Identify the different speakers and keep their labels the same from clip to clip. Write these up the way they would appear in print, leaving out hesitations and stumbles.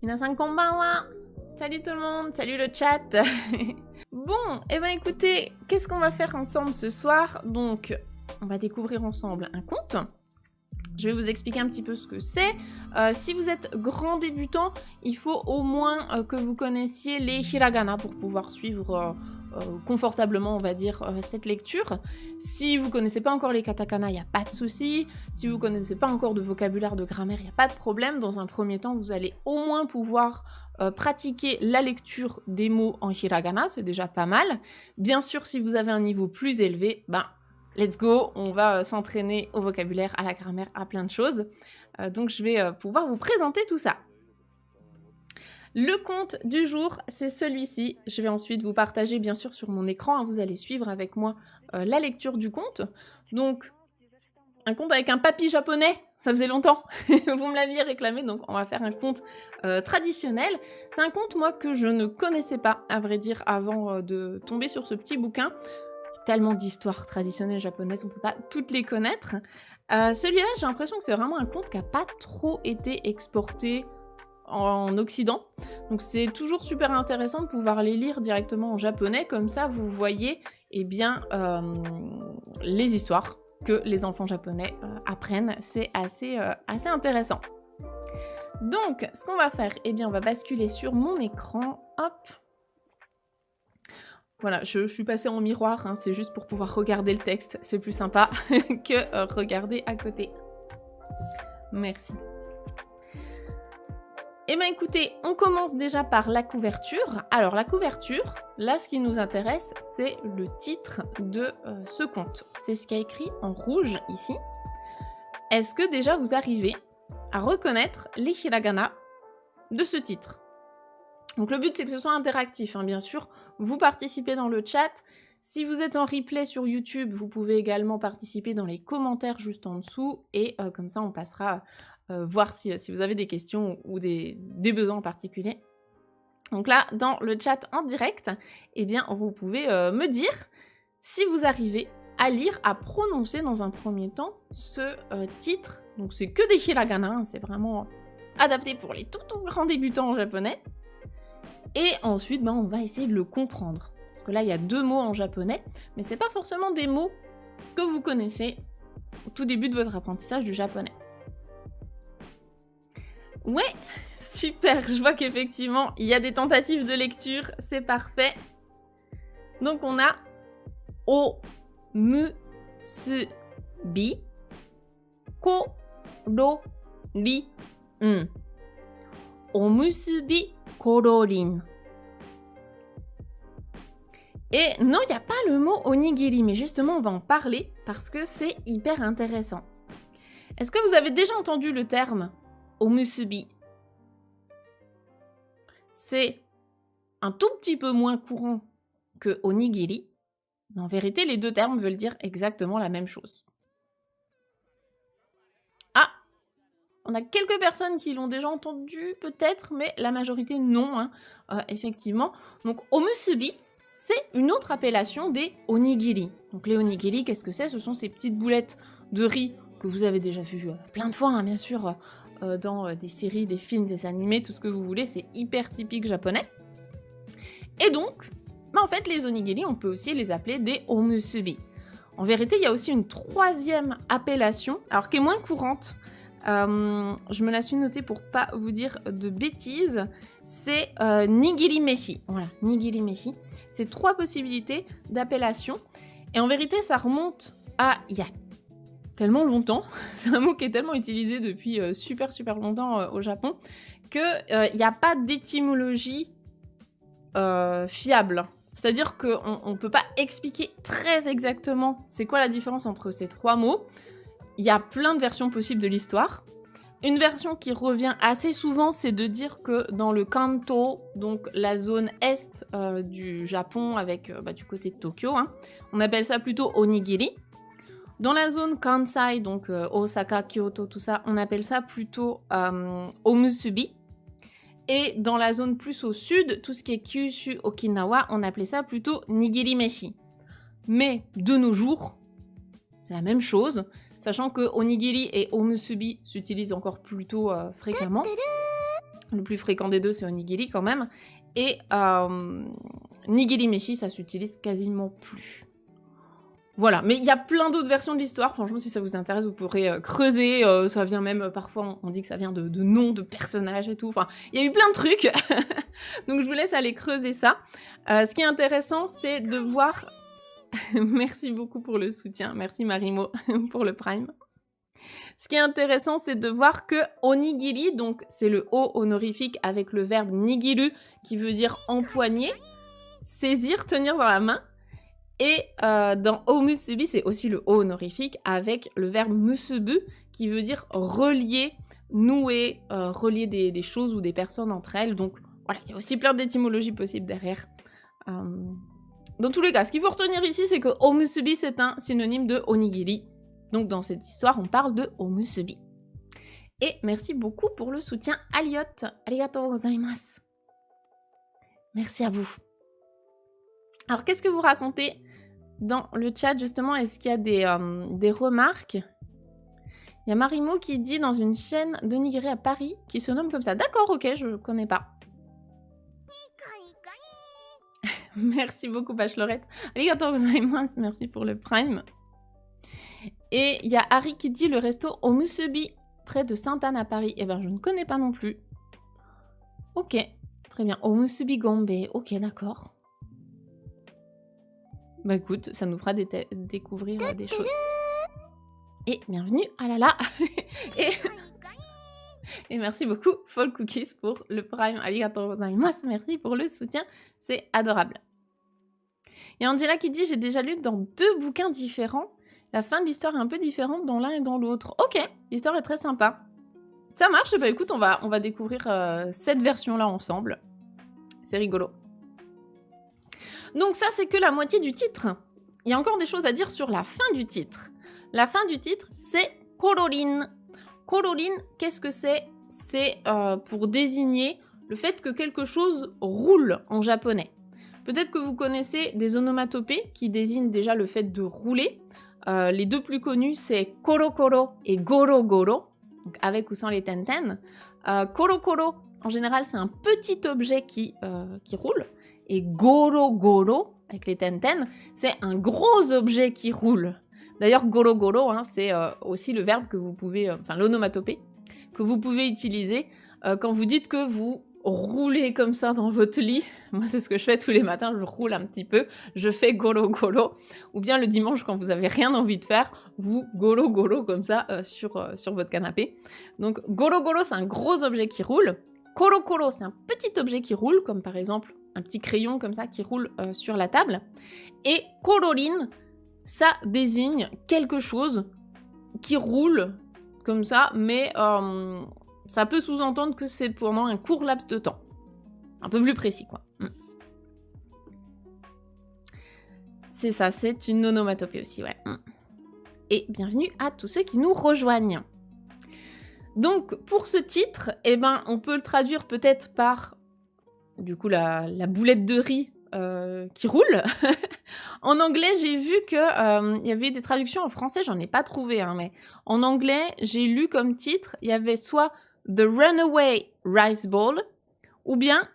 Speaker 1: Minasan konbanwa. Salut tout le monde, salut le chat. Bon, et ben écoutez, qu'est-ce qu'on va faire ensemble ce soir? Donc, on va découvrir ensemble un conte. Je vais vous expliquer un petit peu ce que c'est. Si vous êtes grand débutant, il faut au moins que vous connaissiez les hiragana pour pouvoir suivre confortablement, on va dire, cette lecture. Si vous connaissez pas encore les katakana, il n'y a pas de souci. Si vous connaissez pas encore de vocabulaire, de grammaire, il n'y a pas de problème. Dans un premier temps, vous allez au moins pouvoir pratiquer la lecture des mots en hiragana, c'est déjà pas mal. Bien sûr, si vous avez un niveau plus élevé, ben let's go, on va s'entraîner au vocabulaire, à la grammaire, à plein de choses. Donc je vais pouvoir vous présenter tout ça. Le conte du jour, c'est celui-ci. Je vais ensuite vous partager bien sûr sur mon écran, hein, vous allez suivre avec moi la lecture du conte. Donc, un conte avec un papy japonais, ça faisait longtemps, vous me l'aviez réclamé, donc on va faire un conte traditionnel. C'est un conte, moi, que je ne connaissais pas, à vrai dire, avant de tomber sur ce petit bouquin. Tellement d'histoires traditionnelles japonaises, on ne peut pas toutes les connaître. Celui-là, j'ai l'impression que c'est vraiment un conte qui n'a pas trop été exporté en Occident. Donc c'est toujours super intéressant de pouvoir les lire directement en japonais, comme ça vous voyez eh bien, les histoires que les enfants japonais apprennent. C'est assez intéressant. Donc, ce qu'on va faire, eh bien, on va basculer sur mon écran. Hop. Voilà, je suis passée en miroir, hein, c'est juste pour pouvoir regarder le texte, c'est plus sympa que regarder à côté. Merci. Eh bien écoutez, on commence déjà par la couverture. Alors la couverture, là ce qui nous intéresse, c'est le titre de ce conte. C'est ce qui est écrit en rouge ici. Est-ce que déjà vous arrivez à reconnaître les hiragana de ce titre? Donc le but c'est que ce soit interactif, hein, bien sûr, vous participez dans le chat. Si vous êtes en replay sur YouTube, vous pouvez également participer dans les commentaires juste en dessous, et comme ça on passera voir si vous avez des questions ou des besoins en particulier. Donc là, dans le chat en direct, eh bien vous pouvez me dire si vous arrivez à lire, à prononcer dans un premier temps ce titre. Donc c'est que des hiragana, hein, c'est vraiment adapté pour les tout grands débutants en japonais. Et ensuite, on va essayer de le comprendre. Parce que là, il y a deux mots en japonais, mais c'est pas forcément des mots que vous connaissez au tout début de votre apprentissage du japonais. Ouais, super, je vois qu'effectivement, il y a des tentatives de lecture, c'est parfait. Donc on a o mu su bi ko ro ri n. Omusubi kororin. Et non, il n'y a pas le mot onigiri, mais justement, on va en parler parce que c'est hyper intéressant. Est-ce que vous avez déjà entendu le terme omusubi? C'est un tout petit peu moins courant que onigiri, mais en vérité, les deux termes veulent dire exactement la même chose. Ah! On a quelques personnes qui l'ont déjà entendu, peut-être, mais la majorité non, hein, effectivement. Donc, omusubi, c'est une autre appellation des onigiri. Donc, les onigiri, qu'est-ce que c'est? Ce sont ces petites boulettes de riz que vous avez déjà vues plein de fois, hein, bien sûr, dans des séries, des films, des animés, tout ce que vous voulez. C'est hyper typique japonais. Et donc, en fait, les onigiri, on peut aussi les appeler des omusubi. En vérité, il y a aussi une troisième appellation, alors qui est moins courante. Je me la suis notée pour pas vous dire de bêtises. C'est nigiri meshi. Voilà, nigiri meshi. C'est trois possibilités d'appellation. Et en vérité, ça remonte à il y a tellement longtemps. C'est un mot qui est tellement utilisé depuis super longtemps au Japon qu'il n'y a pas d'étymologie fiable. C'est-à-dire qu'on ne peut pas expliquer très exactement c'est quoi la différence entre ces trois mots. Il y a plein de versions possibles de l'histoire. Une version qui revient assez souvent, c'est de dire que dans le Kanto, donc la zone est du Japon, avec du côté de Tokyo, hein, on appelle ça plutôt onigiri. Dans la zone Kansai, donc Osaka, Kyoto, tout ça, on appelle ça plutôt omusubi. Et dans la zone plus au sud, tout ce qui est Kyushu, Okinawa, on appelait ça plutôt nigiri meshi. Mais de nos jours, c'est la même chose. Sachant que onigiri et omusubi s'utilisent encore plutôt fréquemment. Le plus fréquent des deux, c'est onigiri quand même. Et nigiri meshi, ça s'utilise quasiment plus. Voilà, mais il y a plein d'autres versions de l'histoire. Franchement, si ça vous intéresse, vous pourrez creuser. Ça vient même, parfois, on dit que ça vient de noms de personnages et tout. Enfin, il y a eu plein de trucs. Donc, je vous laisse aller creuser ça. Ce qui est intéressant, c'est de voir... Merci beaucoup pour le soutien. Merci Marimo pour le Prime. Ce qui est intéressant, c'est de voir que onigiri, donc c'est le o honorifique avec le verbe nigiru, qui veut dire empoigner, saisir, tenir dans la main. Et dans omusubi, c'est aussi le o honorifique avec le verbe musubu, qui veut dire relier, nouer, relier des choses ou des personnes entre elles. Donc voilà, il y a aussi plein d'étymologies possibles derrière. Dans tous les cas, ce qu'il faut retenir ici, c'est que omusubi, c'est un synonyme de onigiri. Donc dans cette histoire, on parle de omusubi. Et merci beaucoup pour le soutien, Aliot. Arigatou gozaimasu. Merci à vous. Alors, qu'est-ce que vous racontez dans le chat, justement? Est-ce qu'il y a des remarques? Il y a Marimo qui dit dans une chaîne d'onigiri à Paris qui se nomme comme ça. D'accord, ok, je connais pas. Merci beaucoup, Bachelorette. Arigatou gozaimasu, merci pour le Prime. Et il y a Harry qui dit le resto Omusubi, près de Sainte-Anne à Paris. Eh ben, je ne connais pas non plus. Ok, très bien. Omusubi Gombe, ok, d'accord. Bah écoute, ça nous fera découvrir des choses. Et bienvenue, ah là là. Et merci beaucoup, Fall Cookies, pour le Prime. Arigatou gozaimasu, merci pour le soutien, c'est adorable. Il y a Angela qui dit j'ai déjà lu dans 2 bouquins différents. La fin de l'histoire est un peu différente dans l'un et dans l'autre. Ok, l'histoire est très sympa. Ça marche, bah écoute, on va découvrir cette version-là ensemble. C'est rigolo. Donc ça, c'est que la moitié du titre. Il y a encore des choses à dire sur la fin du titre. La fin du titre, c'est kororin. Kororin, qu'est-ce que c'est? C'est pour désigner le fait que quelque chose roule en japonais. Peut-être que vous connaissez des onomatopées qui désignent déjà le fait de rouler. Les 2 plus connus, c'est koro-koro et goro-goro, donc avec ou sans les tenten. Koro-koro, en général, c'est un petit objet qui roule. Et goro-goro, avec les tenten, c'est un gros objet qui roule. D'ailleurs, goro-goro, hein, c'est aussi le verbe que vous pouvez, enfin l'onomatopée, que vous pouvez utiliser quand vous dites que vous roulez comme ça dans votre lit. Moi, c'est ce que je fais tous les matins, je roule un petit peu, je fais goro-goro. Ou bien le dimanche, quand vous avez rien envie de faire, vous goro-goro comme ça sur votre canapé. Donc, goro-goro, c'est un gros objet qui roule. Koro-koro, c'est un petit objet qui roule, comme par exemple un petit crayon comme ça qui roule sur la table. Et kororin, ça désigne quelque chose qui roule comme ça, mais ça peut sous-entendre que c'est pendant un court laps de temps. Un peu plus précis, quoi. C'est ça, c'est une onomatopée aussi, ouais. Et bienvenue à tous ceux qui nous rejoignent. Donc, pour ce titre, eh ben, on peut le traduire peut-être par, du coup, la boulette de riz qui roule. En anglais, j'ai vu que y avait des traductions en français, j'en ai pas trouvé, hein, mais en anglais, j'ai lu comme titre, il y avait soit The Runaway Rice Ball, ou bien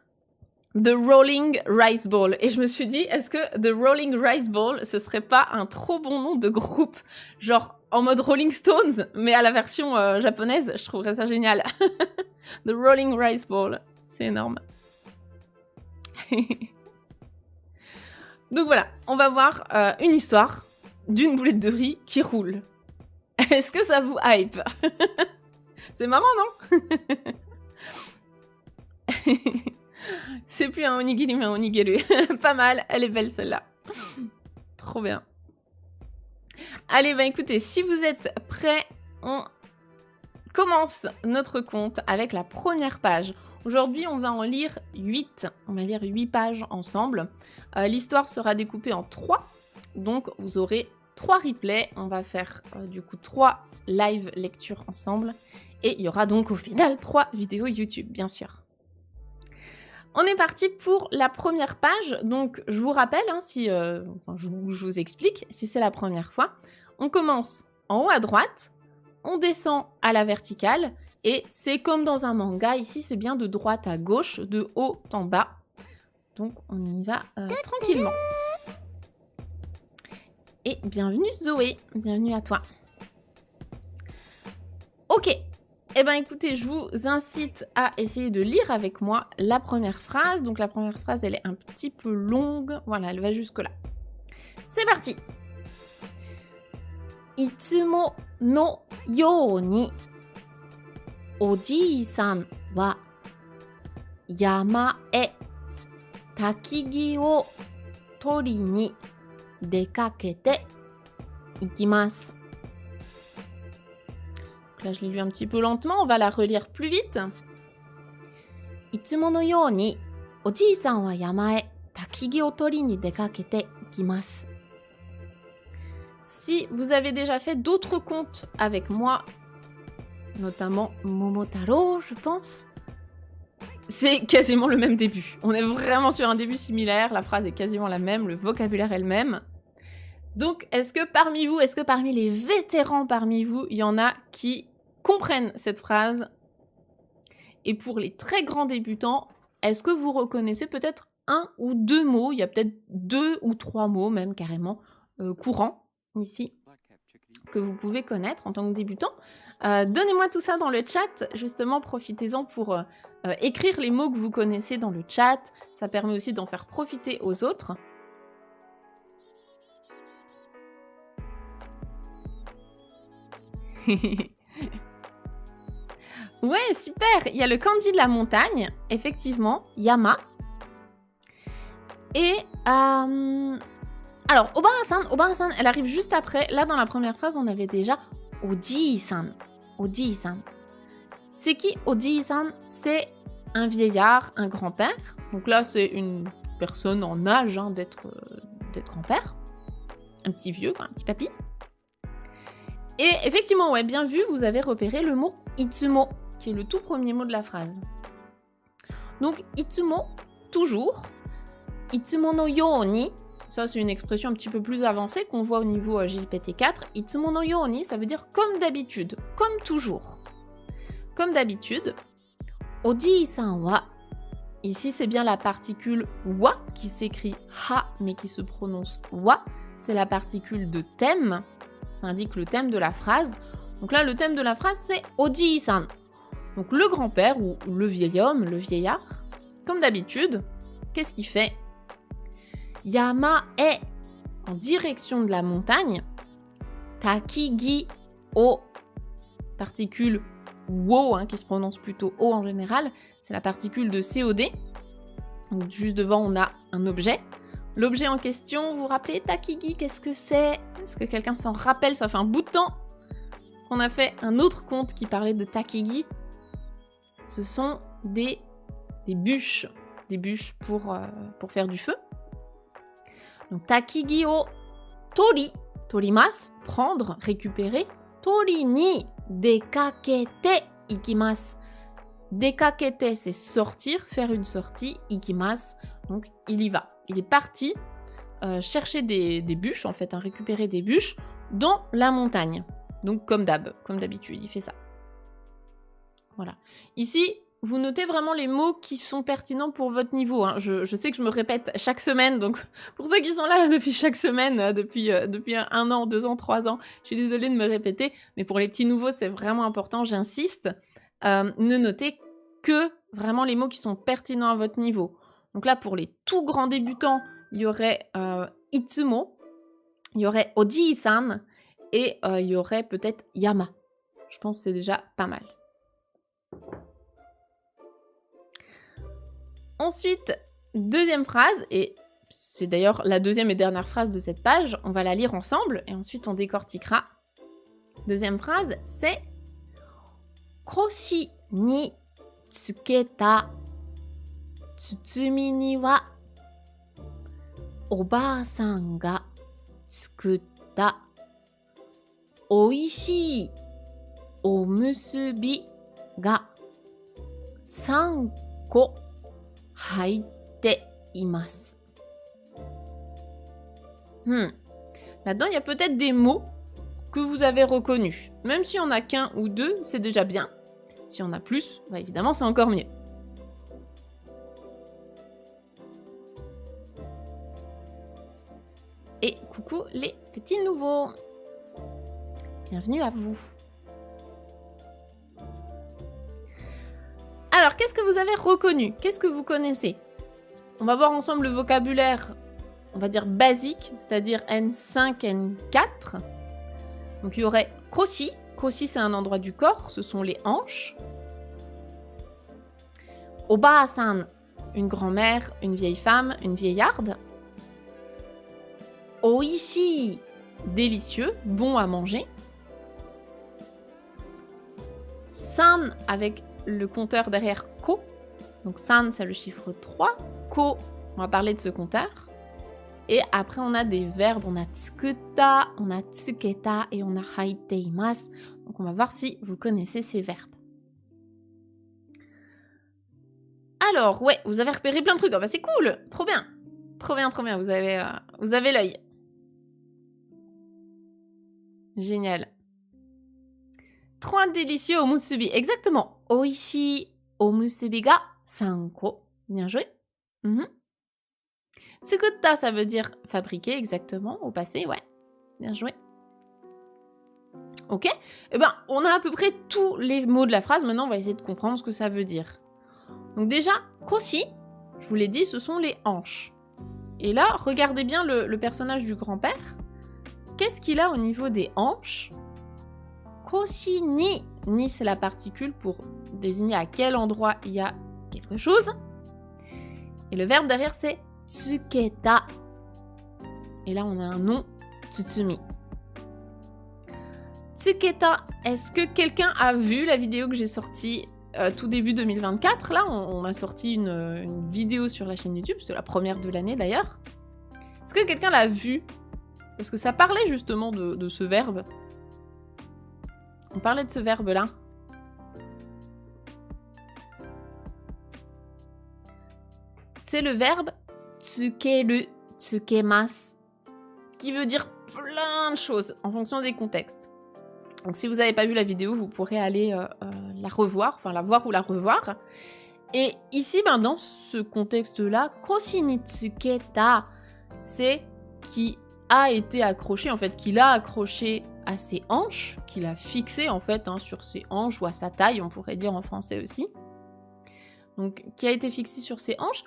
Speaker 1: The Rolling Rice Ball. Et je me suis dit, est-ce que The Rolling Rice Ball, ce serait pas un trop bon nom de groupe? Genre en mode Rolling Stones, mais à la version japonaise, je trouverais ça génial. The Rolling Rice Ball, c'est énorme. Donc voilà, on va voir une histoire d'une boulette de riz qui roule. Est-ce que ça vous hype? C'est marrant, non? C'est plus un onigiri, mais un onigiri. Pas mal, elle est belle celle-là. Trop bien. Allez, bah écoutez, si vous êtes prêts, on commence notre conte avec la première page. Aujourd'hui, on va en lire 8. On va lire 8 pages ensemble. L'histoire sera découpée en 3. Donc, vous aurez 3 replays. On va faire du coup 3 live lectures ensemble. Et il y aura donc au final 3 vidéos YouTube, bien sûr. On est parti pour la première page. Donc, je vous rappelle, hein, je vous explique, si c'est la première fois. On commence en haut à droite, on descend à la verticale, Et c'est comme dans un manga, ici c'est bien de droite à gauche, de haut en bas. Donc on y va tranquillement. Et bienvenue Zoé, bienvenue à toi. Ok, eh bien écoutez, je vous incite à essayer de lire avec moi la première phrase. Donc la première phrase, elle est un petit peu longue. Voilà, elle va jusque là. C'est parti. Itsumo no you ni oji-san wa yama e takigi o tori ni dekakete ikimasu. Là, je l'ai lu un petit peu lentement, on va la relire plus vite. Itsumo no you ni oji-san wa yama e takigi o tori ni dekakete ikimasu. Si vous avez déjà fait d'autres contes avec moi, notamment Momotaro, je pense, c'est quasiment le même début. On est vraiment sur un début similaire, la phrase est quasiment la même, le vocabulaire est le même. Donc, est-ce que parmi les vétérans parmi vous, il y en a qui comprennent cette phrase? Et pour les très grands débutants, est-ce que vous reconnaissez peut-être un ou deux mots, il y a peut-être 2 ou 3 mots même carrément courants ici, que vous pouvez connaître en tant que débutant. Donnez-moi tout ça dans le chat, justement, profitez-en pour écrire les mots que vous connaissez dans le chat, ça permet aussi d'en faire profiter aux autres. Ouais, super, il y a le kanji de la montagne, effectivement, Yama. Et alors, Obara-san, elle arrive juste après. Là, dans la première phrase, on avait déjà Oji-san. Oji-san. C'est qui Oji-san? C'est un vieillard, un grand-père. Donc là, c'est une personne en âge d'être grand-père. Un petit vieux, quoi, un petit papy. Et effectivement, ouais, bien vu, vous avez repéré le mot Itsumo, qui est le tout premier mot de la phrase. Donc, Itsumo, toujours. Itsumo no you ni. Ça, c'est une expression un petit peu plus avancée qu'on voit au niveau GPT-4. Itsumo no you ni, ça veut dire comme d'habitude, comme toujours. Comme d'habitude. Oji-san wa. Ici, c'est bien la particule wa qui s'écrit ha, mais qui se prononce wa. C'est la particule de thème. Ça indique le thème de la phrase. Donc là, le thème de la phrase, c'est Oji-san. Donc le grand-père ou le vieil homme, le vieillard. Comme d'habitude, qu'est-ce qu'il fait? Yama e, en direction de la montagne. Takigi o, particule wo, qui se prononce plutôt o en général. C'est la particule de COD. Donc juste devant, on a un objet. L'objet en question, vous vous rappelez, Takigi, qu'est-ce que c'est? Est-ce que quelqu'un s'en rappelle? Ça fait un bout de temps qu'on a fait un autre conte qui parlait de Takigi. Ce sont des bûches. Des bûches pour faire du feu. Donc, Takigi o tori, torimasu, prendre, récupérer. Tori ni dekakete ikimasu. Dekakete, c'est sortir, faire une sortie. Ikimasu, donc il y va. Il est parti chercher des bûches, en fait, récupérer des bûches dans la montagne. Donc comme d'habitude, il fait ça. Voilà. Ici, vous notez vraiment les mots qui sont pertinents pour votre niveau. Je sais que je me répète chaque semaine, donc pour ceux qui sont là depuis chaque semaine, depuis 1 an, 2 ans, 3 ans, je suis désolée de me répéter, mais pour les petits nouveaux, c'est vraiment important, j'insiste. Ne notez que vraiment les mots qui sont pertinents à votre niveau. Donc là, pour les tout grands débutants, il y aurait Itsumo, il y aurait Oji-san, et il y aurait peut-être Yama. Je pense que c'est déjà pas mal. Ensuite, deuxième phrase, et c'est d'ailleurs la deuxième et dernière phrase de cette page, on va la lire ensemble, et ensuite on décortiquera. Deuxième phrase, c'est Koshi ni tsuketa tsutsumi ni wa Oba-san ga tsukutta oishii omusubi ga 3 ko haite imasu. Là-dedans, il y a peut-être des mots que vous avez reconnus. Même s'il n'y en a qu'un ou deux, c'est déjà bien. Si on a plus, bah évidemment, c'est encore mieux. Et coucou les petits nouveaux. Bienvenue à vous. Alors, qu'est-ce que vous avez reconnu? Qu'est-ce que vous connaissez? On va voir ensemble le vocabulaire, on va dire basique, c'est-à-dire N5, N4. Donc, il y aurait koshi. Koshi, c'est un endroit du corps, ce sont les hanches. Oba-san, une grand-mère, une vieille femme, une vieillarde. Oishi, délicieux, bon à manger. San, avec le compteur derrière ko. Donc san, c'est le chiffre 3. Ko, on va parler de ce compteur. Et après, on a des verbes. On a tsukutta, on a tsuketa et on a haiteimasu. Donc, on va voir si vous connaissez ces verbes. Alors, ouais, vous avez repéré plein de trucs. Oh, bah, c'est cool, trop bien. Trop bien, trop bien. Vous avez l'œil. Génial. Trop délicieux au musubi. Exactement. Oishi o musubi ga 3 ko. Bien joué. Tsukutta, ça veut dire fabriquer, exactement, au passé, ouais. Bien joué. Ok. Eh ben, on a à peu près tous les mots de la phrase. Maintenant, on va essayer de comprendre ce que ça veut dire. Donc déjà, koshi, je vous l'ai dit, ce sont les hanches. Et là, regardez bien le personnage du grand-père. Qu'est-ce qu'il a au niveau des hanches? Koshi ni. Ni, c'est la particule pour désigner à quel endroit il y a quelque chose. Et le verbe derrière, c'est tsuketa. Et là, on a un nom, tsutsumi. Tsuketa, est-ce que quelqu'un a vu la vidéo que j'ai sortie tout début 2024? Là, on a sorti une vidéo sur la chaîne YouTube, c'était la première de l'année d'ailleurs. Est-ce que quelqu'un l'a vu? Parce que ça parlait justement de ce verbe. On parlait de ce verbe-là. C'est le verbe tsukeru, tsukemasu, qui veut dire plein de choses en fonction des contextes. Donc si vous n'avez pas vu la vidéo, vous pourrez aller la revoir, enfin la voir ou la revoir. Et ici, dans ce contexte-là, koshi ni tsuketa, c'est qui a été accroché, en fait, qu'il a accroché à ses hanches, qu'il a fixé en fait sur ses hanches ou à sa taille, on pourrait dire en français aussi. Donc, qui a été fixé sur ses hanches.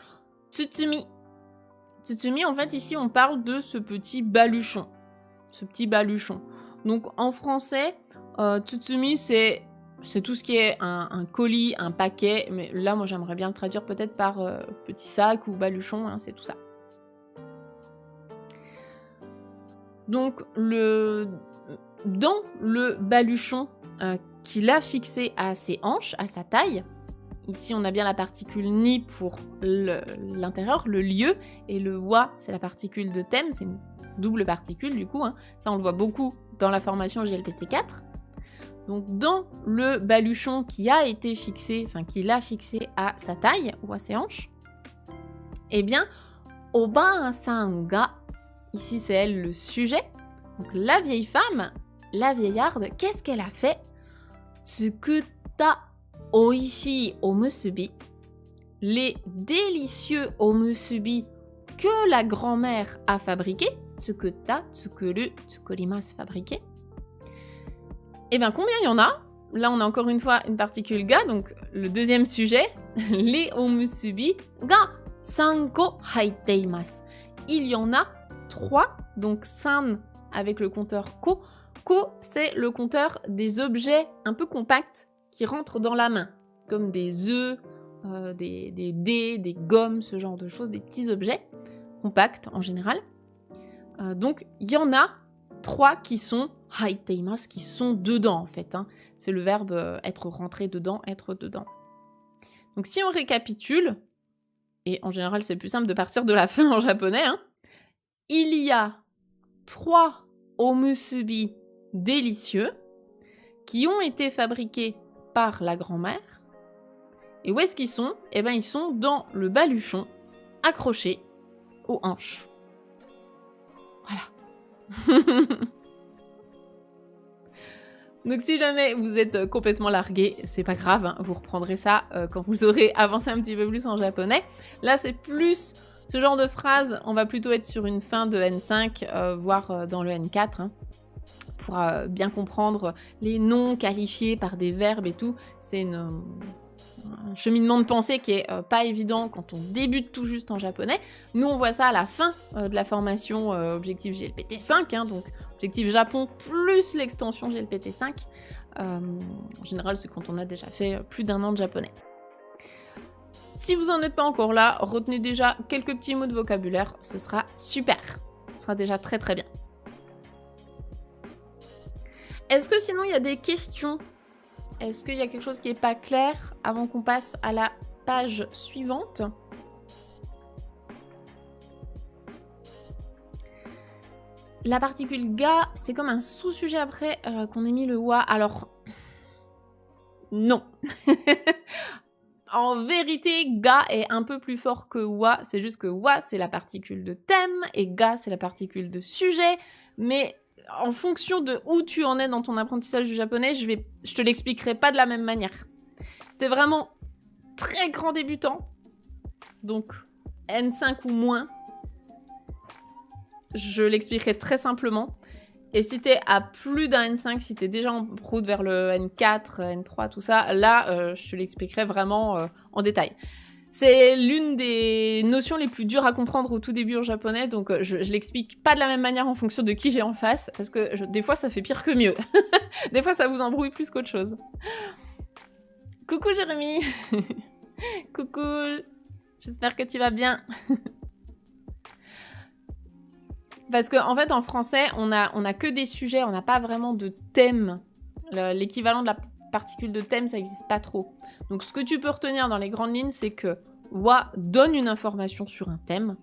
Speaker 1: Tsutsumi. Tsutsumi, en fait, ici, on parle de ce petit baluchon. Ce petit baluchon. Donc, en français, tsutsumi, c'est tout ce qui est un colis, un paquet. Mais là, moi, j'aimerais bien le traduire peut-être par petit sac ou baluchon, c'est tout ça. Donc, dans le baluchon qu'il a fixé à ses hanches, à sa taille, ici on a bien la particule ni pour l'intérieur, le lieu, et le wa, c'est la particule de thème, c'est une double particule du coup, ça on le voit beaucoup dans la formation GLPT4. Donc dans le baluchon qui a été fixé, enfin qu'il a fixé à sa taille ou à ses hanches, eh bien, Oba-san ga, ici c'est elle le sujet, donc la vieille femme, la vieillarde, qu'est-ce qu'elle a fait? Tsukutta oishii omusubi, les délicieux omusubi que la grand-mère a fabriqués, tsukutta, tsukuru, tsukurimasu, fabriqué. Et bien combien il y en a? Là on a encore une fois une particule ga, donc le deuxième sujet, les omusubi ga 3 ko haiteimasu. Il y en a 3, donc san avec le compteur ko. Ko, c'est le compteur des objets un peu compacts qui rentrent dans la main, comme des œufs, des dés, des gommes, ce genre de choses, des petits objets compacts en général. Donc, il y en a 3 qui sont haiteimasu, qui sont dedans en fait. C'est le verbe être rentré dedans, être dedans. Donc, si on récapitule, et en général, c'est plus simple de partir de la fin en japonais, il y a 3 omusubi délicieux qui ont été fabriqués par la grand-mère. Et où est-ce qu'ils sont? Eh bien, ils sont dans le baluchon, accrochés aux hanches. Voilà. Donc si jamais vous êtes complètement largué, c'est pas grave, hein, vous reprendrez ça quand vous aurez avancé un petit peu plus en japonais. Là, c'est plus ce genre de phrase, on va plutôt être sur une fin de N5, voire dans le N4, hein, pour bien comprendre les noms qualifiés par des verbes et tout. C'est un cheminement de pensée qui est pas évident quand on débute tout juste en japonais. Nous, on voit ça à la fin de la formation Objectif JLPT 5, hein, donc Objectif Japon plus l'extension JLPT 5. En général, c'est quand on a déjà fait plus d'1 an de japonais. Si vous n'en êtes pas encore là, retenez déjà quelques petits mots de vocabulaire, ce sera super. Ce sera déjà très très bien. Est-ce que sinon il y a des questions ? Est-ce qu'il y a quelque chose qui n'est pas clair avant qu'on passe à la page suivante ? La particule ga, c'est comme un sous-sujet après qu'on ait mis le wa. Alors, non. En vérité, ga est un peu plus fort que wa. C'est juste que wa, c'est la particule de thème et ga, c'est la particule de sujet. Mais en fonction de où tu en es dans ton apprentissage du japonais, je te l'expliquerai pas de la même manière. C'était vraiment très grand débutant. Donc, N5 ou moins. Je l'expliquerai très simplement. Et si t'es à plus d'un N5, si t'es déjà en route vers le N4, N3, tout ça, là, je te l'expliquerai vraiment en détail. C'est l'une des notions les plus dures à comprendre au tout début en japonais, donc je l'explique pas de la même manière en fonction de qui j'ai en face, parce que des fois ça fait pire que mieux. Des fois ça vous embrouille plus qu'autre chose. Coucou Jérémy. Coucou. J'espère que tu vas bien. Parce qu'en fait, en français, on a que des sujets, on n'a pas vraiment de thème. L'équivalent de la particule de thème, ça n'existe pas trop. Donc, ce que tu peux retenir dans les grandes lignes, c'est que wa donne une information sur un thème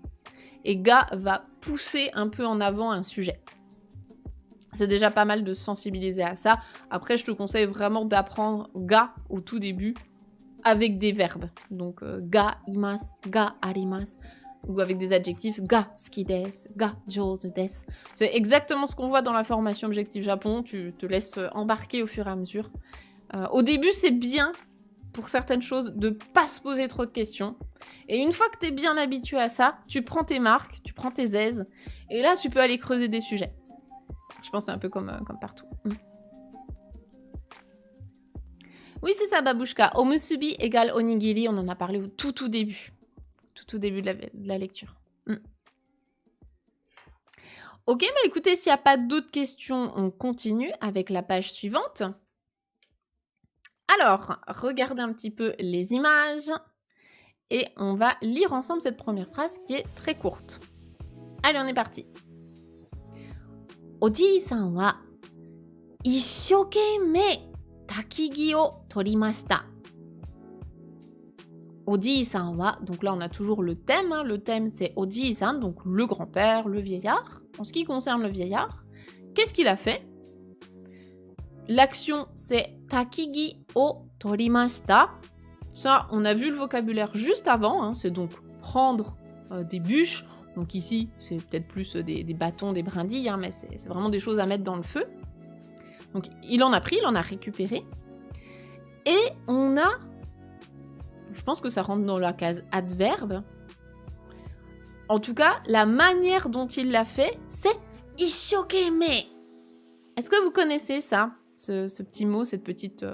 Speaker 1: et ga va pousser un peu en avant un sujet. C'est déjà pas mal de sensibiliser à ça. Après, je te conseille vraiment d'apprendre ga au tout début avec des verbes. Donc, ga imasu, ga arimasu. Ou avec des adjectifs, ga suki desu, ga jouzu desu. C'est exactement ce qu'on voit dans la formation Objectif Japon, tu te laisses embarquer au fur et à mesure. Au début, c'est bien, pour certaines choses, de pas se poser trop de questions. Et une fois que t'es bien habitué à ça, tu prends tes marques, tu prends tes aises, et là, tu peux aller creuser des sujets. Je pense que c'est un peu comme partout. Oui, c'est ça, Babushka. Omusubi égale onigiri, on en a parlé au tout début. Tout début de la lecture. Ok, bah écoutez, s'il n'y a pas d'autres questions, on continue avec la page suivante. Alors, regardez un petit peu les images et on va lire ensemble cette première phrase qui est très courte. Allez, on est parti. Oji-san wa isshokeimei takigi o torimashita. Oji-san wa, donc là on a toujours le thème, hein. Le thème c'est Oji-san, donc le grand-père, le vieillard. En ce qui concerne le vieillard, qu'est-ce qu'il a fait? L'action c'est takigi o torimashita. Ça, on a vu le vocabulaire juste avant, hein. C'est donc prendre des bûches. Donc ici, c'est peut-être plus des bâtons, des brindilles, hein, mais c'est vraiment des choses à mettre dans le feu. Donc il en a pris, il en a récupéré. Et on a... Je pense que ça rentre dans la case adverbe. En tout cas, la manière dont il l'a fait, c'est isshokeimei. Est-ce que vous connaissez ça, ce petit mot, cette petite...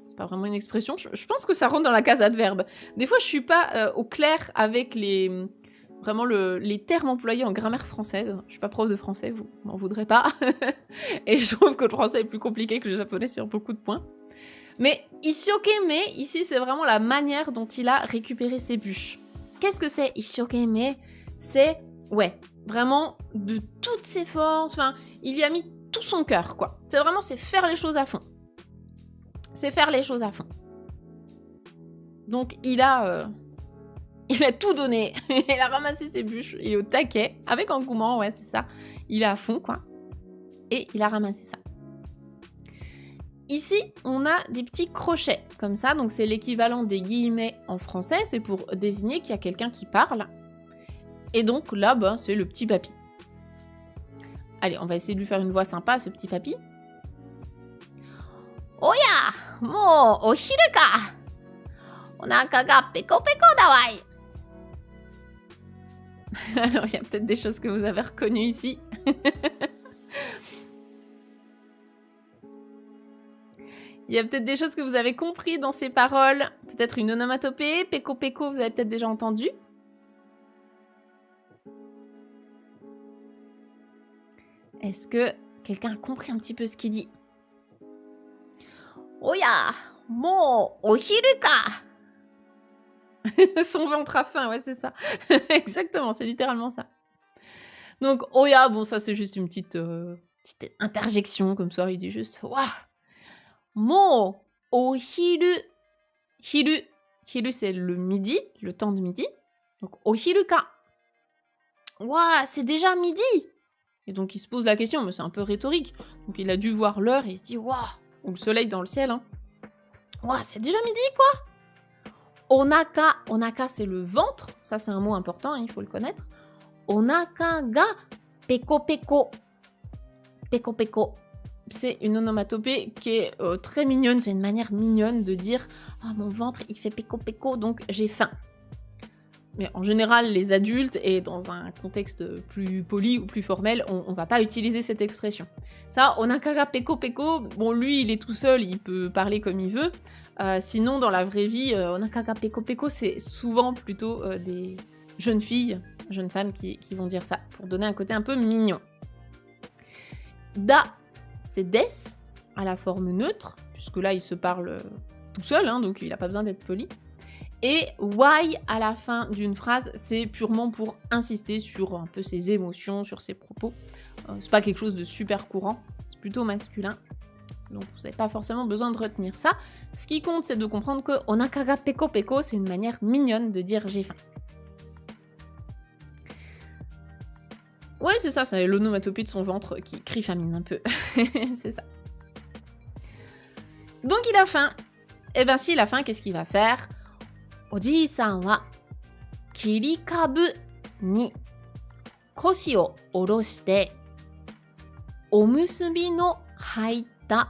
Speaker 1: c'est pas vraiment une expression. Je pense que ça rentre dans la case adverbe. Des fois, je suis pas au clair avec les termes employés en grammaire française. Je suis pas prof de français, vous m'en voudrez pas. Et je trouve que le français est plus compliqué que le japonais sur beaucoup de points. Mais isshokeimei, ici, c'est vraiment la manière dont il a récupéré ses bûches. Qu'est-ce que c'est isshokeimei? C'est, ouais, vraiment de toutes ses forces. Enfin, il y a mis tout son cœur, quoi. C'est faire les choses à fond. C'est faire les choses à fond. Donc, il a tout donné. Il a ramassé ses bûches. Il est au taquet. Avec engouement, ouais, c'est ça. Il est à fond, quoi. Et il a ramassé ça. Ici, on a des petits crochets, comme ça. Donc, c'est l'équivalent des guillemets en français. C'est pour désigner qu'il y a quelqu'un qui parle. Et donc, là, c'est le petit papy. Allez, on va essayer de lui faire une voix sympa à ce petit papy. mo o hiru ka. Onaka ga peko peko da wai. Alors, il y a peut-être des choses que vous avez reconnues ici. Il y a peut-être des choses que vous avez compris dans ces paroles. Peut-être une onomatopée. Peko peko, vous avez peut-être déjà entendu. Est-ce que quelqu'un a compris un petit peu ce qu'il dit? Oya, mo o hiru ka. Son ventre a faim, ouais, c'est ça. Exactement, c'est littéralement ça. Donc, Oya, bon, ça, c'est juste une petite interjection, comme ça. Il dit juste, Wa, mo, o hiru. Hiru. Hiru, c'est le midi, le temps de midi. Donc, o hiru ka. Wa, c'est déjà midi. Et donc, il se pose la question, mais c'est un peu rhétorique. Donc, il a dû voir l'heure et il se dit, Wa, ou le soleil dans le ciel, hein. Wa, c'est déjà midi, quoi. Onaka, onaka c'est le ventre, ça c'est un mot important, hein, il faut le connaître. Onaka ga peko peko. Peko peko. C'est une onomatopée qui est très mignonne, c'est une manière mignonne de dire « Ah, mon ventre, il fait peko peko, donc j'ai faim ». Mais en général, les adultes, et dans un contexte plus poli ou plus formel, on va pas utiliser cette expression. Ça, onaka ga peko peko, bon lui, il est tout seul, il peut parler comme il veut. Sinon, dans la vraie vie, onaka ga peko peko, c'est souvent plutôt des jeunes filles, jeunes femmes qui vont dire ça, pour donner un côté un peu mignon. Da, c'est des, à la forme neutre, puisque là, il se parle tout seul, hein, donc il n'a pas besoin d'être poli. Et why à la fin d'une phrase, c'est purement pour insister sur un peu ses émotions, sur ses propos. C'est pas quelque chose de super courant, c'est plutôt masculin. Donc vous n'avez pas forcément besoin de retenir ça. Ce qui compte, c'est de comprendre que onaka ga peko peko, c'est une manière mignonne de dire j'ai faim. Ouais, c'est ça, c'est l'onomatopée de son ventre qui crie famine un peu. C'est ça. Donc il a faim. Et bien s'il a faim, qu'est-ce qu'il va faire? Oji-san wa kirikabu ni koshi o oroshite omusubi no haitta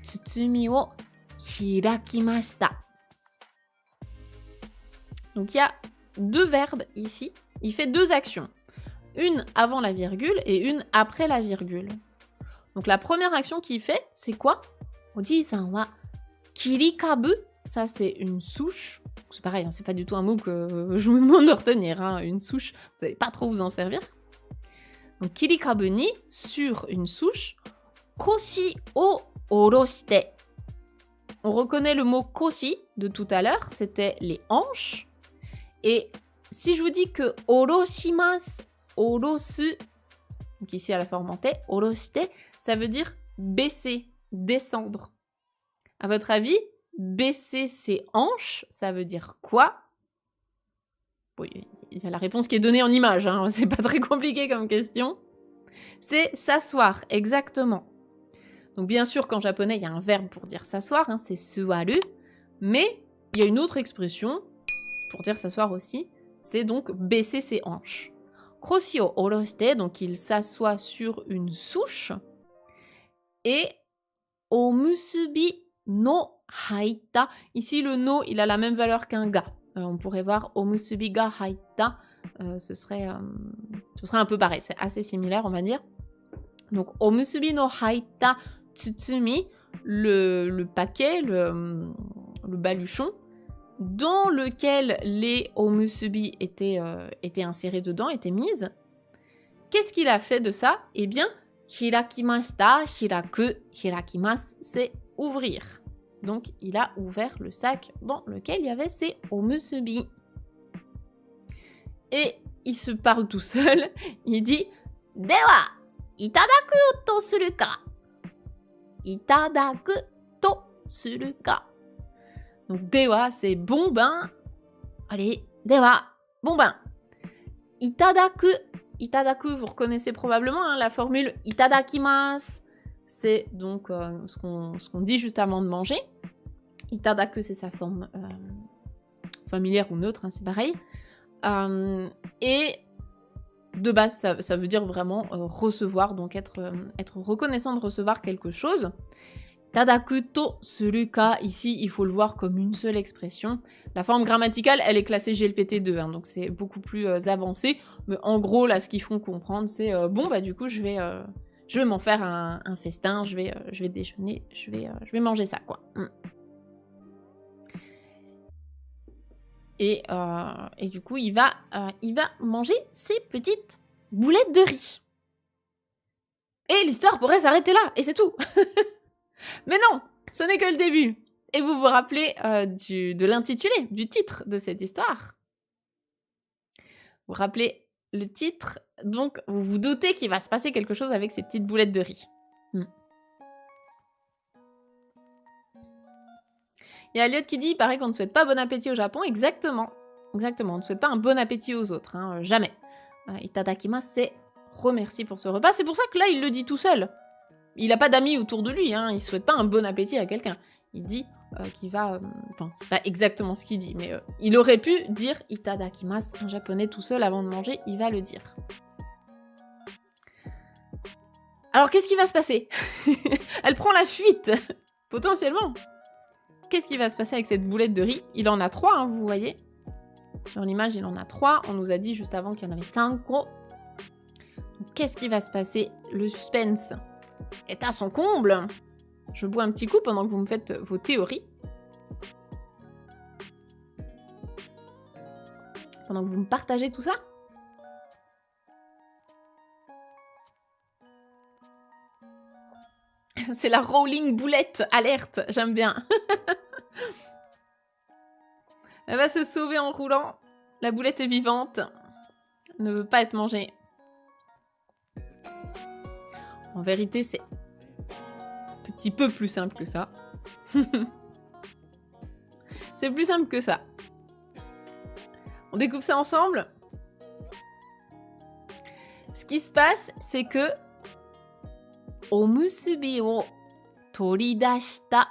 Speaker 1: tsutsumi o hirakimashita. Donc il y a deux verbes ici. Il fait deux actions. Une avant la virgule et une après la virgule. Donc la première action qu'il fait, c'est quoi? Oji-san wa kirikabu. Ça, c'est une souche. C'est pareil, hein, c'est pas du tout un mot que je vous demande de retenir. Hein, une souche, vous n'allez pas trop vous en servir. Donc, kirikabu ni, sur une souche. Koshi o oroshite. On reconnaît le mot koshi de tout à l'heure, c'était les hanches. Et si je vous dis que oroshimasu, orosu, donc ici à la forme en te, oroshite, ça veut dire baisser, descendre. À votre avis, baisser ses hanches, ça veut dire quoi? Oui, il y a la réponse qui est donnée en image, hein, c'est pas très compliqué comme question. C'est s'asseoir, exactement. Donc bien sûr qu'en japonais, il y a un verbe pour dire s'asseoir, hein, c'est suaru, mais il y a une autre expression pour dire s'asseoir aussi, c'est donc baisser ses hanches. Koshi o oroshite, donc il s'assoit sur une souche, et omusubi no haita. Ici, le no, il a la même valeur qu'un ga. On pourrait voir omusubi ga haita. Ce serait un peu pareil. C'est assez similaire, on va dire. Donc, omusubi no haita tsutsumi, le paquet, le baluchon, dans lequel les omusubi étaient insérés dedans, étaient mises. Qu'est-ce qu'il a fait de ça? Eh bien, hirakimashita, hiraku, hirakimasu, c'est ouvrir. Donc, il a ouvert le sac dans lequel il y avait ses omusubi. Et il se parle tout seul. Il dit « Dewa, itadaku to suru ka. Itadaku to suru ka. » Donc, dewa, c'est bon bain. Allez, dewa, bon bain. Itadaku. Itadaku, vous reconnaissez probablement hein, la formule itadakimasu. C'est donc ce qu'on dit juste avant de manger. Itadaku, c'est sa forme familière ou neutre, hein, c'est pareil. Et de base, ça veut dire vraiment recevoir, donc être reconnaissant de recevoir quelque chose. Tadaku to suru ka, ici, il faut le voir comme une seule expression. La forme grammaticale, elle est classée GLPT2, hein, donc c'est beaucoup plus avancé. Mais en gros, là, ce qu'ils font comprendre, c'est bon, bah du coup, je vais m'en faire un festin, je vais déjeuner, je vais manger ça, quoi. Et du coup, il va manger ses petites boulettes de riz. Et l'histoire pourrait s'arrêter là, et c'est tout. Mais non, ce n'est que le début. Et vous vous rappelez de l'intitulé, du titre de cette histoire. Vous vous rappelez le titre, donc vous vous doutez qu'il va se passer quelque chose avec ces petites boulettes de riz. Il y a Elliot qui dit, il paraît qu'on ne souhaite pas bon appétit au Japon. Exactement. Exactement, on ne souhaite pas un bon appétit aux autres, hein, jamais. Itadakimasu, c'est remercie pour ce repas. C'est pour ça que là, il le dit tout seul. Il n'a pas d'amis autour de lui, hein. Il ne souhaite pas un bon appétit à quelqu'un. Il dit qu'il va... Enfin, c'est pas exactement ce qu'il dit, mais il aurait pu dire « Itadakimasu » en japonais tout seul avant de manger, il va le dire. Alors, qu'est-ce qui va se passer? Elle prend la fuite, potentiellement. Qu'est-ce qui va se passer avec cette boulette de riz? Il en a 3, hein, vous voyez. Sur l'image, il en a 3. On nous a dit juste avant qu'il y en avait 5. Qu'est-ce qui va se passer? Le suspense est à son comble. Je bois un petit coup pendant que vous me faites vos théories. Pendant que vous me partagez tout ça. C'est la rolling boulette, alerte, j'aime bien. Elle va se sauver en roulant. La boulette est vivante. Elle ne veut pas être mangée. En vérité, c'est un petit peu plus simple que ça. C'est plus simple que ça. On découvre ça ensemble. Ce qui se passe, c'est que omusubi o toridashita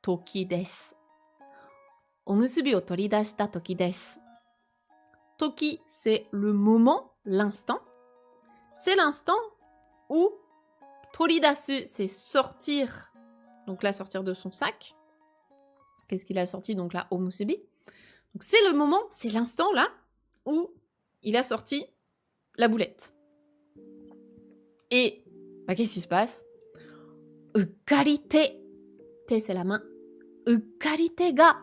Speaker 1: toki desu. Omusubi o toridashita toki desu. Toki, c'est le moment, l'instant. C'est l'instant où toridasu, c'est sortir. Donc là, sortir de son sac. Qu'est-ce qu'il a sorti? Donc là, omusubi. Donc c'est le moment, c'est l'instant là où il a sorti la boulette. Et bah, qu'est-ce qui se passe? Ukkarite. Te, c'est la main. Ukkarite ga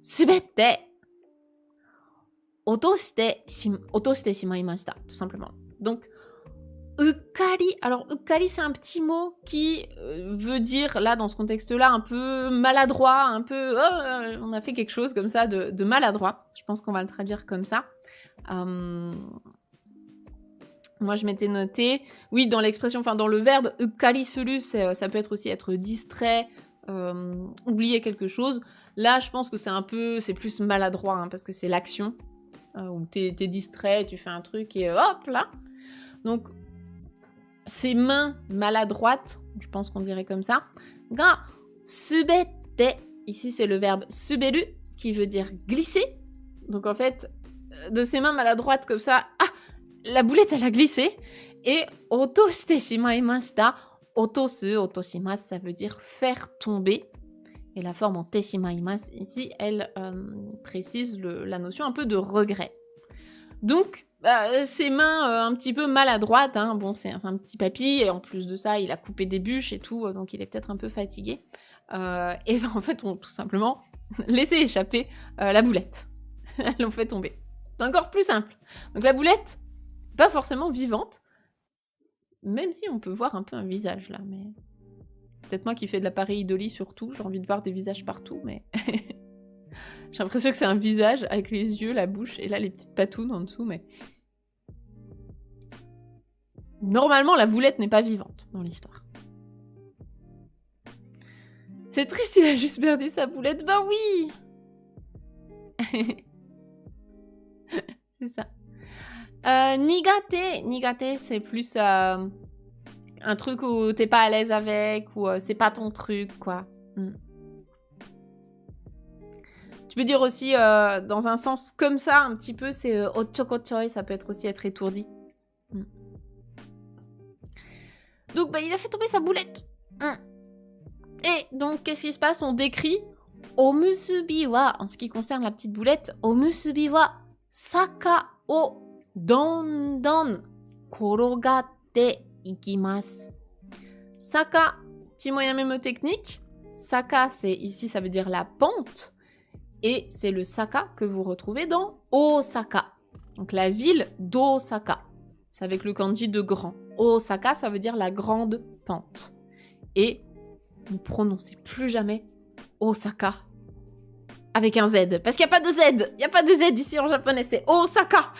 Speaker 1: subette. Otoshite shimaimashita, tout simplement. Donc, ukkari. Alors, ukkari, c'est un petit mot qui veut dire, là, dans ce contexte-là, un peu maladroit, un peu... on a fait quelque chose comme ça de maladroit. Je pense qu'on va le traduire comme ça. Moi, je m'étais noté... Oui, dans l'expression, enfin, dans le verbe ukkari suru, ça peut aussi être distrait, oublier quelque chose. Là, je pense que c'est plus maladroit, hein, parce que c'est l'action. Où t'es distrait, tu fais un truc et hop là. Donc, ses mains maladroites, je pense qu'on dirait comme ça. Ga subette, ici c'est le verbe suberu qui veut dire glisser. Donc en fait, de ses mains maladroites comme ça, la boulette elle a glissé. Et otoshite shimaimashita, otosu, otoshimasu, ça veut dire faire tomber. Et la forme en teshimaimasu, ici, elle précise la notion un peu de regret. Donc, ses mains un petit peu maladroites, hein. Bon, c'est un petit papy, et en plus de ça, il a coupé des bûches et tout, donc il est peut-être un peu fatigué. Et ben, en fait, on tout simplement laissé échapper la boulette. Elles l'ont fait tomber. C'est encore plus simple. Donc la boulette, pas forcément vivante, même si on peut voir un peu un visage là, mais... Peut-être moi qui fais de la pareidolie surtout, j'ai envie de voir des visages partout, mais... J'ai l'impression que c'est un visage avec les yeux, la bouche, et là les petites patounes en dessous, mais... Normalement, la boulette n'est pas vivante dans l'histoire. C'est triste, il a juste perdu sa boulette, bah oui. C'est ça. Nigate, c'est plus... un truc où t'es pas à l'aise avec, ou c'est pas ton truc, quoi. Tu peux dire aussi, dans un sens comme ça, un petit peu, c'est otchokochoi, ça peut aussi être étourdi. Donc, bah, il a fait tomber sa boulette. Et donc, qu'est-ce qui se passe? On décrit omusubi wa, en ce qui concerne la petite boulette, omusubi wa saka o dondon korogatte ikimasu. Saka, petit moyen mémotechnique. Saka, c'est ici, ça veut dire la pente. Et c'est le Saka que vous retrouvez dans Osaka. Donc la ville d'Osaka. C'est avec le kanji de grand. Osaka, ça veut dire la grande pente. Et ne prononcez plus jamais Osaka avec un Z. Parce qu'il n'y a pas de Z. Il n'y a pas de Z ici en japonais. C'est Osaka.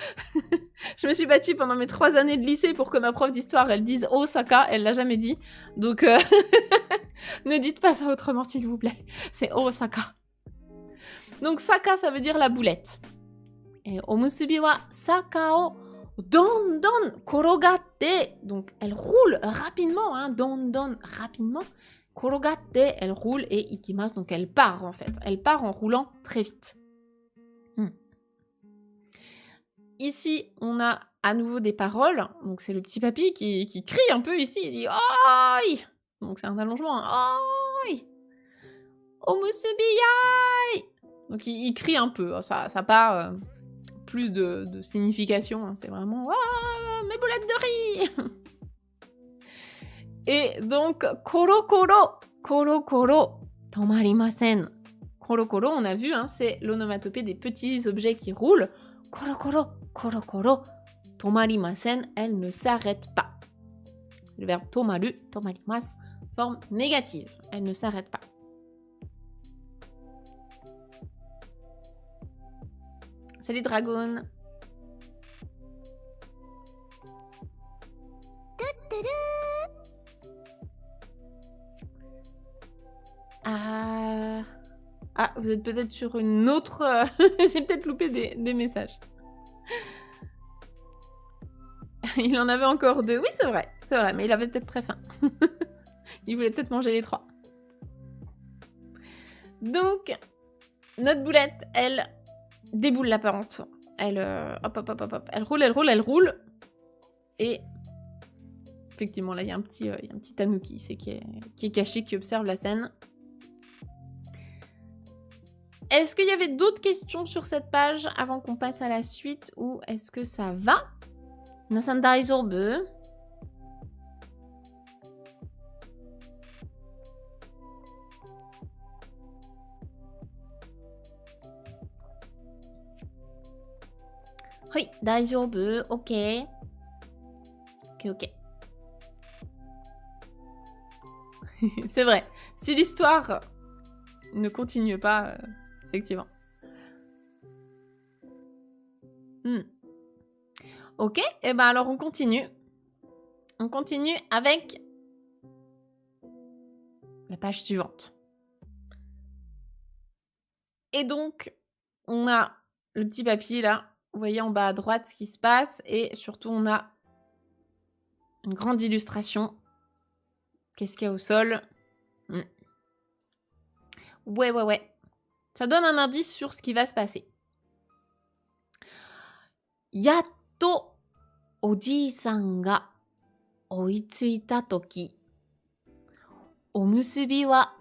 Speaker 1: Je me suis battue pendant mes 3 années de lycée pour que ma prof d'histoire, elle dise Osaka. Elle l'a jamais dit. Donc, ne dites pas ça autrement, s'il vous plaît. C'est Osaka. Donc, Saka, ça veut dire la boulette. Et omusubi wa saka o dondon korogatte. Donc, elle roule rapidement. Hein, dondon, rapidement. Korogatte, elle roule, et ikimasu, donc elle part en fait. Elle part en roulant très vite. Ici, on a à nouveau des paroles. Donc c'est le petit papy qui crie un peu ici. Il dit « Oi !» Donc c'est un allongement. « Oi !» « Omusubi yai !» Donc il crie un peu. Ça n'a pas plus de signification. Hein. C'est vraiment « Ah, mes boulettes de riz !» Et donc, koro koro, koro koro, tomarimasen. Koro koro, on a vu, hein, c'est l'onomatopée des petits objets qui roulent. Koro koro, koro koro, tomarimasen, elle ne s'arrête pas. C'est le verbe tomaru, tomarimasu, forme négative. Elle ne s'arrête pas. Salut Dragon. Ah, vous êtes peut-être sur une autre... J'ai peut-être loupé des messages. Il en avait encore 2. Oui, c'est vrai, mais il avait peut-être très faim. Il voulait peut-être manger les 3. Donc, notre boulette, elle déboule la pente. Elle, hop. Elle roule. Et effectivement, là, il y a un petit tanuki ici qui est caché, qui observe la scène. Est-ce qu'il y avait d'autres questions sur cette page avant qu'on passe à la suite, ou est-ce que ça va? Minasan daijoubu? Oui, daijoubu, ok. Ok. C'est vrai. Si l'histoire ne continue pas, effectivement. Ok, et ben alors on continue. On continue avec la page suivante. Et donc, on a le petit papier là. Vous voyez en bas à droite ce qui se passe. Et surtout, on a une grande illustration. Qu'est-ce qu'il y a au sol? Ouais. Ça donne un indice sur ce qui va se passer. Yatto oji-san ga oitsuita toki, omusubi wa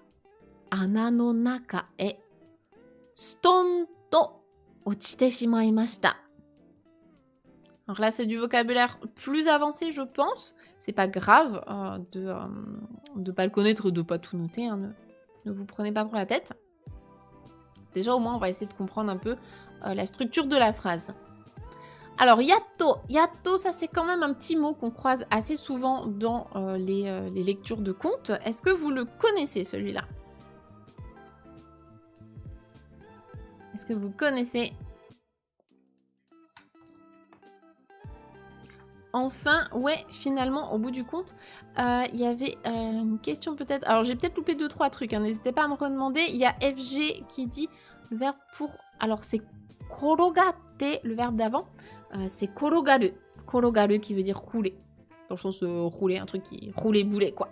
Speaker 1: ana no naka e ston to ochite shimaimashita. Alors là, c'est du vocabulaire plus avancé, je pense. C'est pas grave de pas le connaître, de pas tout noter. Hein, ne vous prenez pas trop la tête. Déjà, au moins, on va essayer de comprendre un peu la structure de la phrase. Alors, yatto. Yatto, ça, c'est quand même un petit mot qu'on croise assez souvent dans les lectures de contes. Est-ce que vous le connaissez, celui-là? Est-ce que vous connaissez? Enfin, ouais, finalement, au bout du compte, il y avait une question peut-être... Alors, j'ai peut-être loupé 2-3 trucs, hein, n'hésitez pas à me redemander. Il y a FG qui dit le verbe pour... Alors, c'est korogatte, le verbe d'avant. C'est korogaru. Korogaru qui veut dire rouler. Dans le sens rouler, un truc qui... Rouler, boulet, quoi.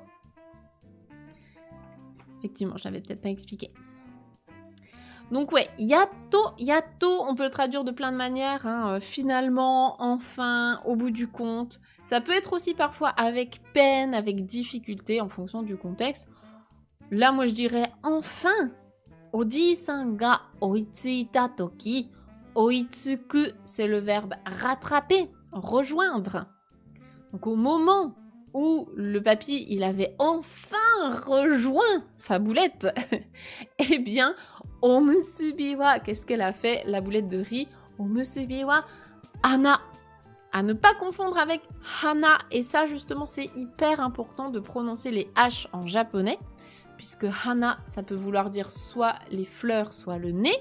Speaker 1: Effectivement, je l'avais peut-être pas expliqué. Donc ouais, yatto, on peut le traduire de plein de manières, hein, finalement, enfin, au bout du compte. Ça peut être aussi parfois avec peine, avec difficulté, en fonction du contexte. là, moi, je dirais enfin. Oji-san ga oitsuita toki. Oitsuku, c'est le verbe rattraper, rejoindre. Donc, au moment où le papy, il avait enfin rejoint sa boulette, eh bien, omusubi wa, qu'est-ce qu'elle a fait, la boulette de riz? Omusubi wa ana. À ne pas confondre avec hana. Et ça, justement, c'est hyper important de prononcer les H en japonais, puisque hana, ça peut vouloir dire soit les fleurs, soit le nez.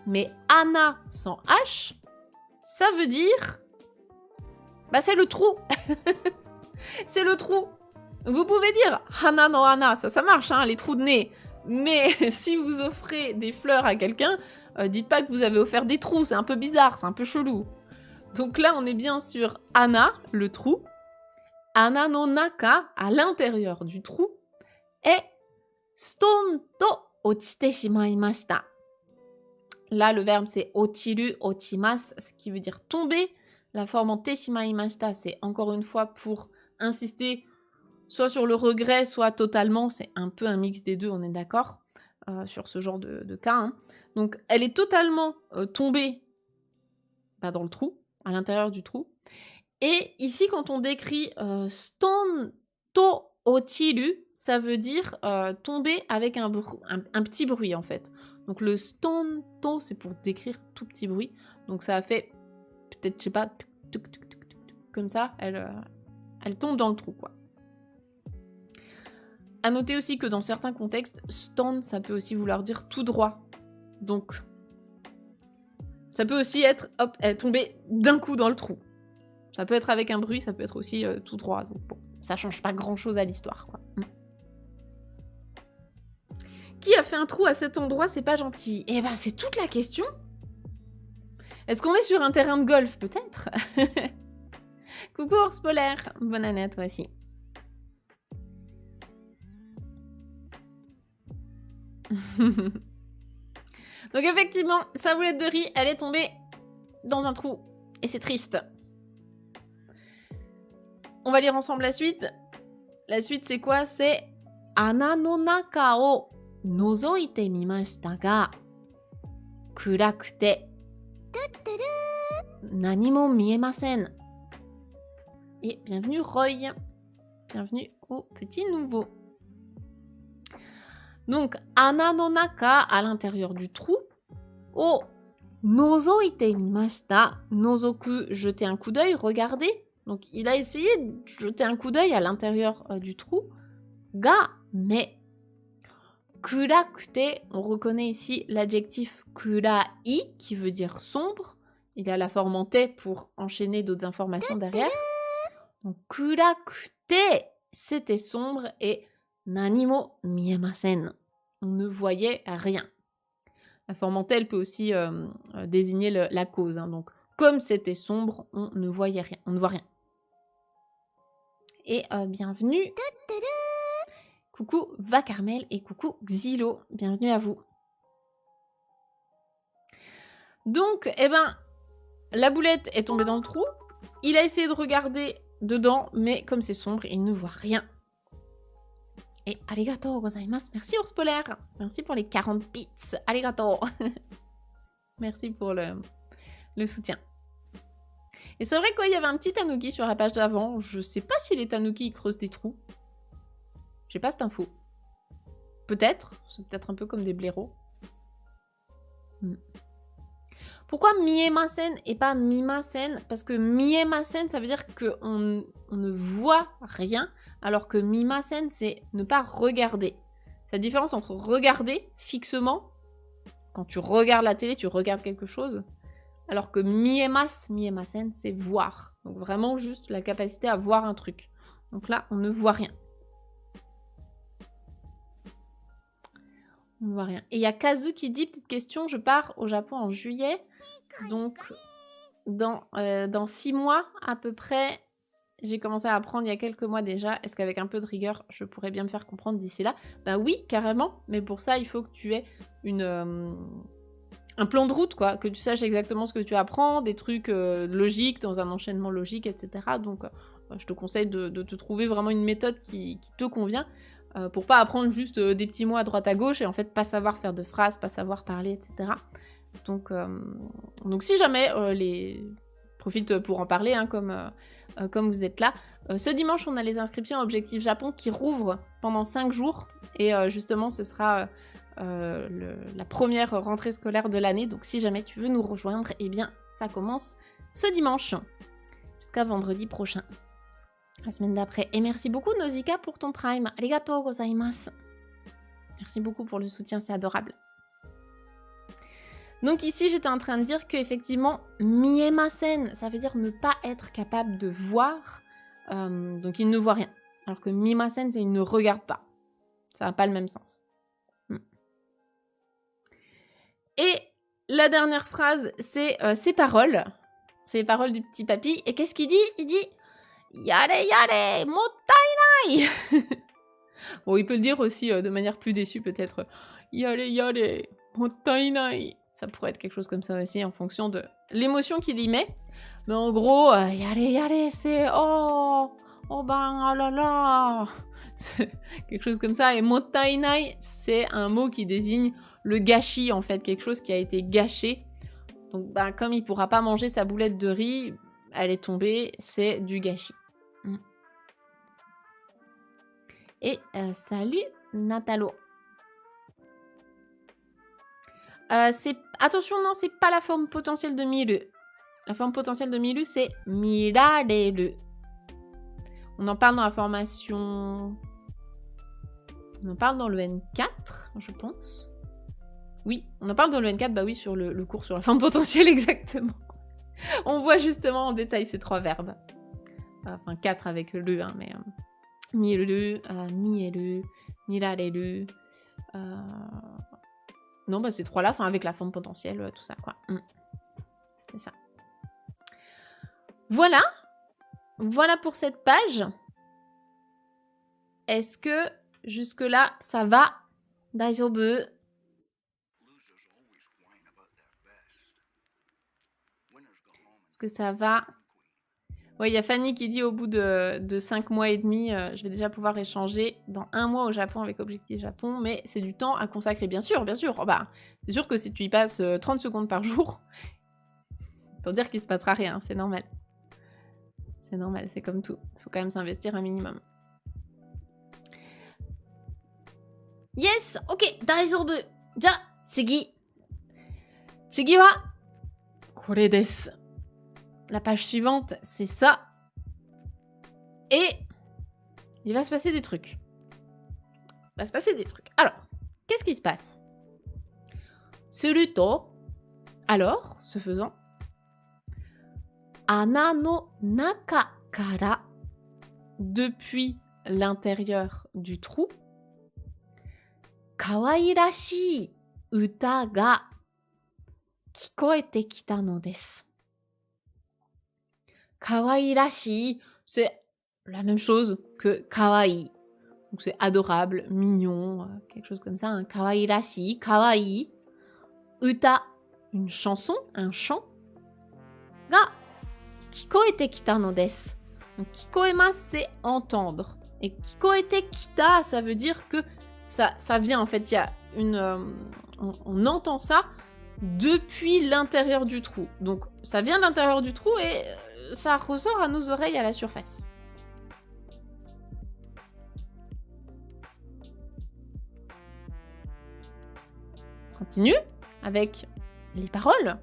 Speaker 1: Mais ana sans H, ça veut dire... Bah, c'est le trou. C'est le trou. Vous pouvez dire hana no ana, ça marche, hein, les trous de nez. Mais si vous offrez des fleurs à quelqu'un, dites pas que vous avez offert des trous, c'est un peu bizarre, c'est un peu chelou. Donc là, on est bien sur ana, le trou. Ana no naka, à l'intérieur du trou. Et stone to ochite shimaimashita. Là, le verbe, c'est ochiru, ochimasu, ce qui veut dire tomber. La forme en te shimaimashita, c'est encore une fois pour insister soit sur le regret, soit totalement. C'est un peu un mix des deux, on est d'accord sur ce genre de cas. Hein. Donc, elle est totalement tombée dans le trou, à l'intérieur du trou. Et ici, quand on décrit stone to ochiru, ça veut dire tomber avec un petit bruit, en fait. Donc, le stone to, c'est pour décrire tout petit bruit. Donc, ça a fait, peut-être, je sais pas, comme ça, elle tombe dans le trou, quoi. À noter aussi que dans certains contextes, stone, ça peut aussi vouloir dire tout droit. Donc, ça peut aussi être, hop, elle est tombée d'un coup dans le trou. Ça peut être avec un bruit, ça peut être aussi tout droit. Donc bon, ça change pas grand-chose à l'histoire, quoi. Qui a fait un trou à cet endroit, c'est pas gentil. Eh ben, c'est toute la question. Est-ce qu'on est sur un terrain de golf, peut-être? Coucou ours polaire, bonne année à toi aussi. Donc effectivement, sa boulette de riz, elle est tombée dans un trou. Et c'est triste. On va lire ensemble la suite. La suite, c'est quoi? C'est Ana no naka o nozoite mimashita ga kurakute nani mo miemasen. Et bienvenue Roy. Bienvenue au petit nouveau. Donc, ana no naka, à l'intérieur du trou. O nozoite mimashita. Nozoku, jeter un coup d'œil, regarder. Donc, il a essayé de jeter un coup d'œil à l'intérieur du trou. Ga, mais. Kurakute, on reconnaît ici l'adjectif kurai, qui veut dire sombre. Il a la forme en te pour enchaîner d'autres informations derrière. Donc, kurakute, c'était sombre et nani mo miemasen. On ne voyait rien. La forme en tel peut aussi désigner la cause. Hein. Donc, comme c'était sombre, on ne voyait rien. On ne voit rien. Et bienvenue. Coucou Va Carmel et coucou Xylo. Bienvenue à vous. Donc, eh ben, la boulette est tombée dans le trou. Il a essayé de regarder dedans, mais comme c'est sombre, il ne voit rien. Et arigato gozaimasu. Merci ours polaire. Merci pour les 40 bits. Arigato. Merci pour le soutien. Et c'est vrai qu'il y avait un petit tanuki sur la page d'avant. Je sais pas si les tanuki creusent des trous. J'ai pas cette info. Peut-être. C'est peut-être un peu comme des blaireaux. Pourquoi miemasen et pas mimasen? Parce que miemasen, ça veut dire qu'on ne voit rien, alors que mimasen, c'est ne pas regarder. C'est la différence entre regarder fixement, quand tu regardes la télé, tu regardes quelque chose, alors que miemasen, c'est voir. Donc vraiment juste la capacité à voir un truc. Donc là, on ne voit rien. On ne voit rien. Et il y a Kazu qui dit, petite question, je pars au Japon en juillet. Donc, dans 6 mois à peu près, j'ai commencé à apprendre il y a quelques mois déjà. Est-ce qu'avec un peu de rigueur, je pourrais bien me faire comprendre d'ici là? Ben oui, carrément. Mais pour ça, il faut que tu aies un plan de route, quoi. Que tu saches exactement ce que tu apprends, des trucs logiques, dans un enchaînement logique, etc. Donc, je te conseille de te trouver vraiment une méthode qui te convient. pour pas apprendre juste des petits mots à droite à gauche et en fait pas savoir faire de phrases, pas savoir parler, etc. Donc si jamais profite pour en parler, hein, comme vous êtes là. Ce dimanche, on a les inscriptions à Objectif Japon qui rouvrent pendant 5 jours. Et justement, ce sera la première rentrée scolaire de l'année. Donc si jamais tu veux nous rejoindre, eh bien, ça commence ce dimanche. Jusqu'à vendredi prochain. La semaine d'après. Et merci beaucoup, Nausicaa, pour ton prime. Arigatou gozaimasu. Merci beaucoup pour le soutien, c'est adorable. Donc ici, j'étais en train de dire qu'effectivement, miemasen, ça veut dire ne pas être capable de voir. Donc il ne voit rien. Alors que mimasen, c'est il ne regarde pas. Ça n'a pas le même sens. Et la dernière phrase, c'est ses paroles. C'est les paroles du petit papy. Et qu'est-ce qu'il dit? Il dit « Yare yare, mottainai » Bon, il peut le dire aussi de manière plus déçue peut-être. « Yare yare, mottainai » Ça pourrait être quelque chose comme ça aussi en fonction de l'émotion qu'il y met. Mais en gros, yare yare, c'est oh ben ah là là. C'est quelque chose comme ça. Et mottainai, c'est un mot qui désigne le gâchis en fait, quelque chose qui a été gâché. Donc ben, comme il pourra pas manger sa boulette de riz, elle est tombée, c'est du gâchis. Et salut Natalo. Attention, non, c'est pas la forme potentielle de Miru. La forme potentielle de Miru, c'est Mirareru. On en parle dans la formation... On en parle dans le N4, je pense. Oui, on en parle dans le N4, bah oui, sur le cours sur la forme potentielle, exactement. On voit justement en détail ces 3 verbes. Enfin, 4 avec le, hein, mais... Miru, mieru, mirareru... Non, bah ces 3-là, enfin avec la forme potentielle, tout ça, quoi. C'est ça. Voilà. Voilà pour cette page. Est-ce que jusque-là, ça va? Daijoubu? Est-ce que ça va? Oui, il y a Fanny qui dit au bout de 5 mois et demi, je vais déjà pouvoir échanger dans 1 mois au Japon avec Objectif Japon, mais c'est du temps à consacrer, bien sûr, bien sûr. Oh bah, c'est sûr que si tu y passes 30 secondes par jour, autant dire qu'il se passera rien, c'est normal. C'est normal, c'est comme tout. Il faut quand même s'investir un minimum. Yes, ok, daijoubu. Ja, tsugi. Tsugi wa kore desu. La page suivante, c'est ça. Et il va se passer des trucs. Il va se passer des trucs. Alors, qu'est-ce qui se passe? Suruto, alors, ce faisant, ana no naka kara, depuis l'intérieur du trou, kawairashii uta ga kikoete kita no desu. Kawairashi, c'est la même chose que kawaii. Donc c'est adorable, mignon, quelque chose comme ça. Hein. Kawairashi, kawaii. Uta, une chanson, un chant. Ga, kikoete kita no desu. Donc kikoemasu, c'est entendre. Et kikoete kita, ça veut dire que ça vient en fait. Il y a on entend ça depuis l'intérieur du trou. Donc ça vient de l'intérieur du trou et ça ressort à nos oreilles à la surface. Continue avec les paroles.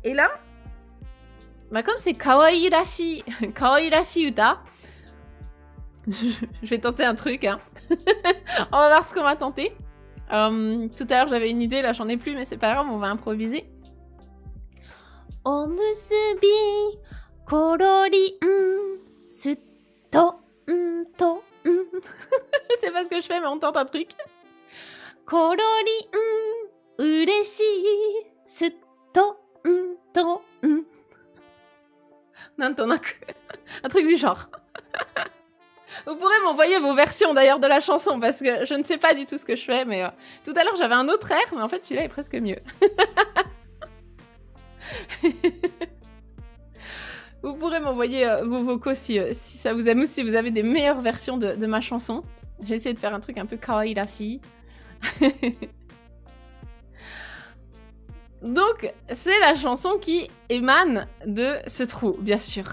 Speaker 1: Et là, bah comme c'est kawaii-rashi, kawaii-rashi uta, je vais tenter un truc. Hein. On va voir ce qu'on va tenter. Tout à l'heure, j'avais une idée, là j'en ai plus, mais c'est pas grave, on va improviser. Omusubi korori sutto to. Je sais pas ce que je fais, mais on tente un truc. Korori ureshi sutto to. Nantonaku. Un truc du genre. Vous pourrez m'envoyer vos versions d'ailleurs de la chanson parce que je ne sais pas du tout ce que je fais, mais tout à l'heure j'avais un autre air, mais en fait celui-là est presque mieux. Vous pourrez m'envoyer vos vocaux si ça vous amuse, si vous avez des meilleures versions de ma chanson. J'ai essayé de faire un truc un peu kawaii-rashi. Donc, c'est la chanson qui émane de ce trou, bien sûr.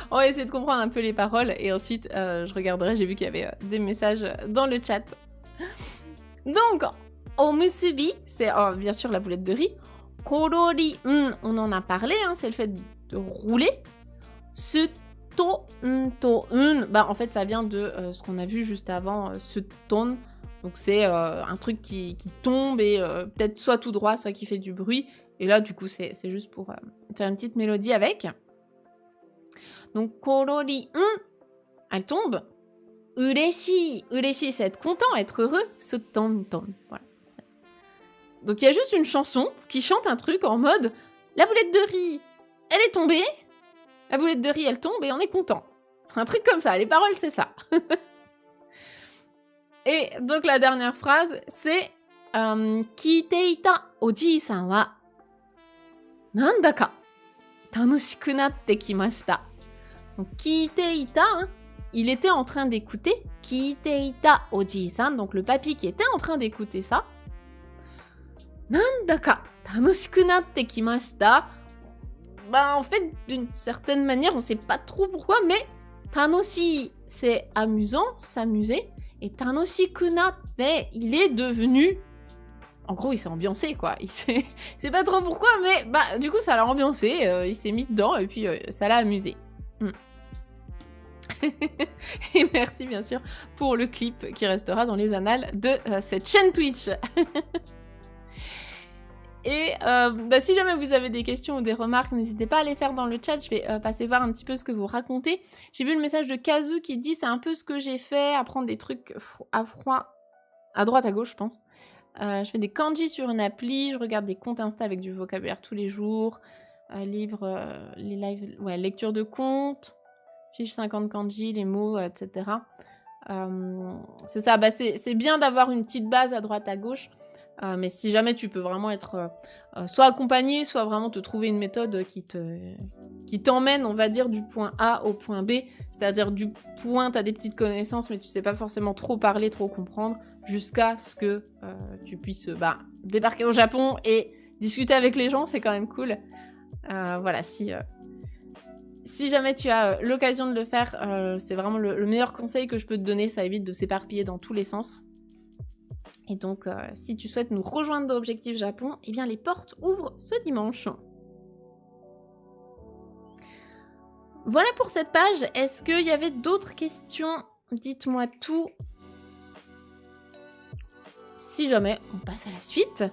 Speaker 1: On va essayer de comprendre un peu les paroles et ensuite je regarderai, j'ai vu qu'il y avait des messages dans le chat. Donc, omusubi, c'est bien sûr la boulette de riz. Korori, on en a parlé, hein, c'est le fait de rouler. Suto, bah en fait ça vient de ce qu'on a vu juste avant, suton. Donc c'est un truc qui tombe et peut-être soit tout droit, soit qui fait du bruit. Et là du coup c'est juste pour faire une petite mélodie avec. Donc, korori, elle tombe. Ureshi, ureshi, c'est être content, être heureux. Sotonton, voilà. Donc, il y a juste une chanson qui chante un truc en mode la boulette de riz, elle est tombée. La boulette de riz, elle tombe et on est content. Un truc comme ça, les paroles, c'est ça. Et donc, la dernière phrase, c'est Kiteita oji-san wa nandaka tanoshiku natte kimashita. Donc, Kiteita, hein, il était en train d'écouter. Kiteita oji-san, donc le papy qui était en train d'écouter ça. Nandaka tanoshiku natte kimashita. Bah, en fait, d'une certaine manière, on sait pas trop pourquoi, mais tanoshi, c'est amusant, s'amuser. Et tanoshiku natte, il est devenu. En gros, il s'est ambiancé, quoi. C'est pas trop pourquoi, mais bah, du coup, ça l'a ambiancé. Il s'est mis dedans et puis ça l'a amusé. Et merci bien sûr pour le clip qui restera dans les annales de cette chaîne Twitch. Et bah, si jamais vous avez des questions ou des remarques, n'hésitez pas à les faire dans le chat, je vais passer voir un petit peu ce que vous racontez. J'ai vu le message de Kazu qui dit c'est un peu ce que j'ai fait, apprendre des trucs à froid, à droite à gauche je pense. Je fais des kanji sur une appli, je regarde des comptes Insta avec du vocabulaire tous les jours, livre, les lives, ouais, lecture de comptes, fiche 50 kanji, les mots, etc. C'est ça, bah c'est bien d'avoir une petite base à droite à gauche, mais si jamais tu peux vraiment être soit accompagné, soit vraiment te trouver une méthode qui t'emmène, on va dire, du point A au point B, c'est-à-dire du point, tu as des petites connaissances, mais tu sais pas forcément trop parler, trop comprendre, jusqu'à ce que tu puisses débarquer au Japon et discuter avec les gens, c'est quand même cool. Voilà, si jamais tu as l'occasion de le faire, c'est vraiment le meilleur conseil que je peux te donner, ça évite de s'éparpiller dans tous les sens. Et donc, si tu souhaites nous rejoindre dans Objectif Japon, eh bien les portes ouvrent ce dimanche. Voilà pour cette page. Est-ce qu'il y avait d'autres questions? Dites-moi tout. Si jamais, on passe à la suite.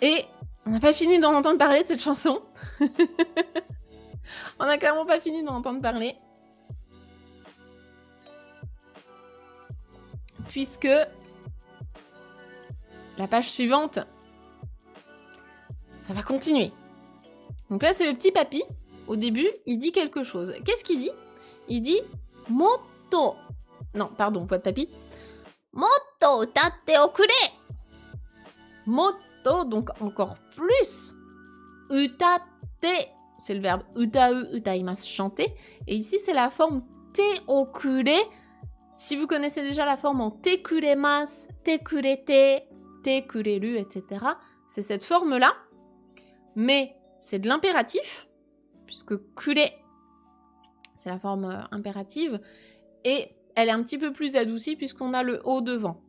Speaker 1: Et on n'a pas fini d'en entendre parler de cette chanson. On n'a clairement pas fini d'en entendre parler. Puisque la page suivante, ça va continuer. Donc là, c'est le petit papy. Au début, il dit quelque chose. Qu'est-ce qu'il dit? Il dit « Motto ». Non, pardon, voix de papy. « Motto utatte okure ». Motto, donc encore plus. Utatte, c'est le verbe utau, utaimasu, chanter. Et ici, c'est la forme te okure. Si vous connaissez déjà la forme en te kuremasu, te kurete, te kureru, etc., c'est cette forme-là. Mais c'est de l'impératif, puisque kure, c'est la forme impérative. Et elle est un petit peu plus adoucie, puisqu'on a le o devant.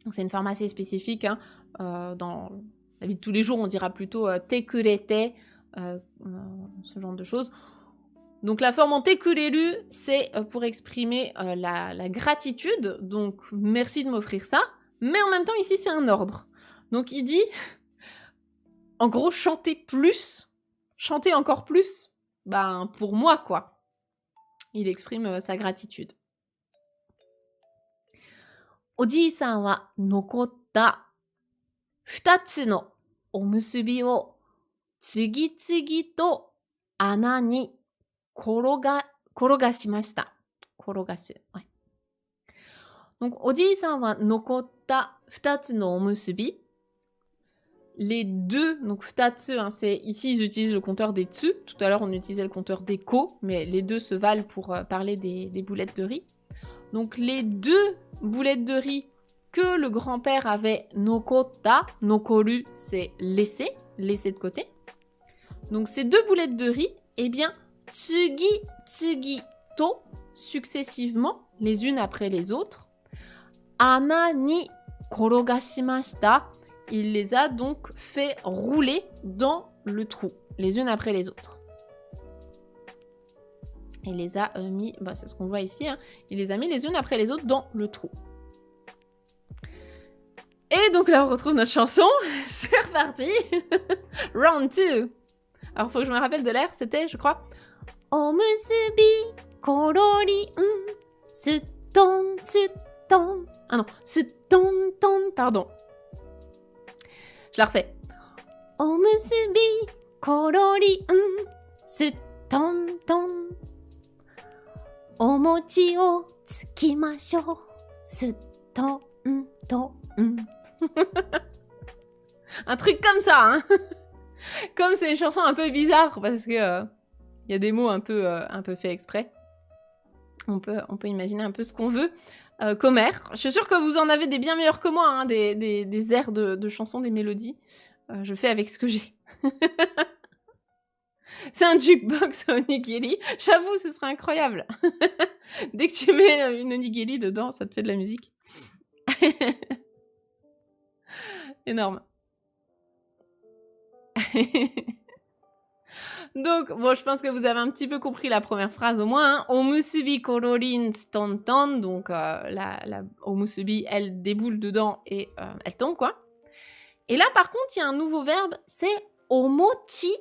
Speaker 1: Donc c'est une forme assez spécifique. Hein. Dans la vie de tous les jours, on dira plutôt te kurete, ce genre de choses. Donc la forme en te kureru, c'est pour exprimer la gratitude. Donc merci de m'offrir ça. Mais en même temps, ici, c'est un ordre. Donc il dit, en gros, chanter plus, chanter encore plus, ben pour moi, quoi. Il exprime sa gratitude. Oji-san wa nokotta 2つのおむすびを次々と穴に転がしました。転がし。Ouais. Donc, おじいさんは残った2つのおむすび。les deux, donc futatsu, hein, ici ils utilisent le compteur des tsu, tout à l'heure on utilisait le compteur des ko, mais les deux se valent pour parler des boulettes de riz. Donc les deux boulettes de riz que le grand-père avait nokota, nokoru c'est laissé de côté. Donc ces deux boulettes de riz, eh bien tsugi, tsugi, to, successivement, les unes après les autres, ana ni korogashimashita, il les a donc fait rouler dans le trou, les unes après les autres. Il les a mis, bah c'est ce qu'on voit ici, hein, il les a mis les unes après les autres dans le trou. Et donc là on retrouve notre chanson, c'est reparti. Round 2. Alors faut que je me rappelle de l'air, c'était, je crois, Omusubi korori suton suton. Ah non, suton ton, pardon. Je la refais. Omusubi korori suton ton. Omochi o tsukimashou suton ton. Un truc comme ça, hein. Comme c'est une chanson un peu bizarre, parce que y a des mots un peu faits exprès. On peut imaginer un peu ce qu'on veut comme air. Je suis sûre que vous en avez des bien meilleurs que moi, hein, des airs de chansons, des mélodies. Je fais avec ce que j'ai. C'est un jukebox onigiri. J'avoue, ce serait incroyable. Dès que tu mets une onigiri dedans, ça te fait de la musique. Énorme. Donc, bon, je pense que vous avez un petit peu compris la première phrase au moins. Hein. Omusubi kororin tonton. Donc, la omusubi, elle déboule dedans et elle tombe, quoi. Et là, par contre, il y a un nouveau verbe, c'est omochi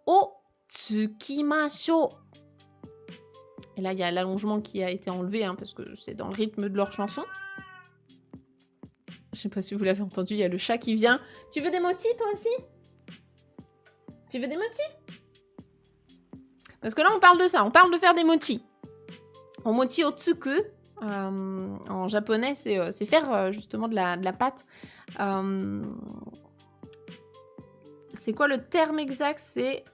Speaker 1: o tsukimashou. Et là, il y a l'allongement qui a été enlevé, hein, parce que c'est dans le rythme de leur chanson. Je sais pas si vous l'avez entendu, il y a le chat qui vient. Tu veux des mochi, toi aussi? Tu veux des mochi? Parce que là, on parle de ça, on parle de faire des mochi. En mochi o tsuku, en japonais, c'est faire justement de la pâte. C'est quoi le terme exact? C'est...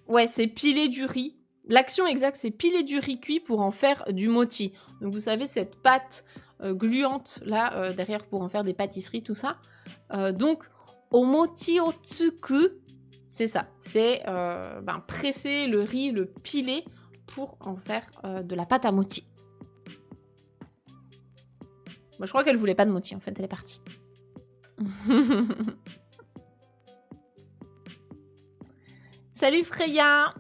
Speaker 1: Ouais, c'est piler du riz. L'action exacte, c'est piler du riz cuit pour en faire du mochi. Donc vous savez, cette pâte gluante, là, derrière, pour en faire des pâtisseries, tout ça. Donc, omochi o tsuku, c'est ça. C'est presser le riz, le piler pour en faire de la pâte à mochi. Moi, je crois qu'elle voulait pas de mochi, en fait, elle est partie. Salut Freya!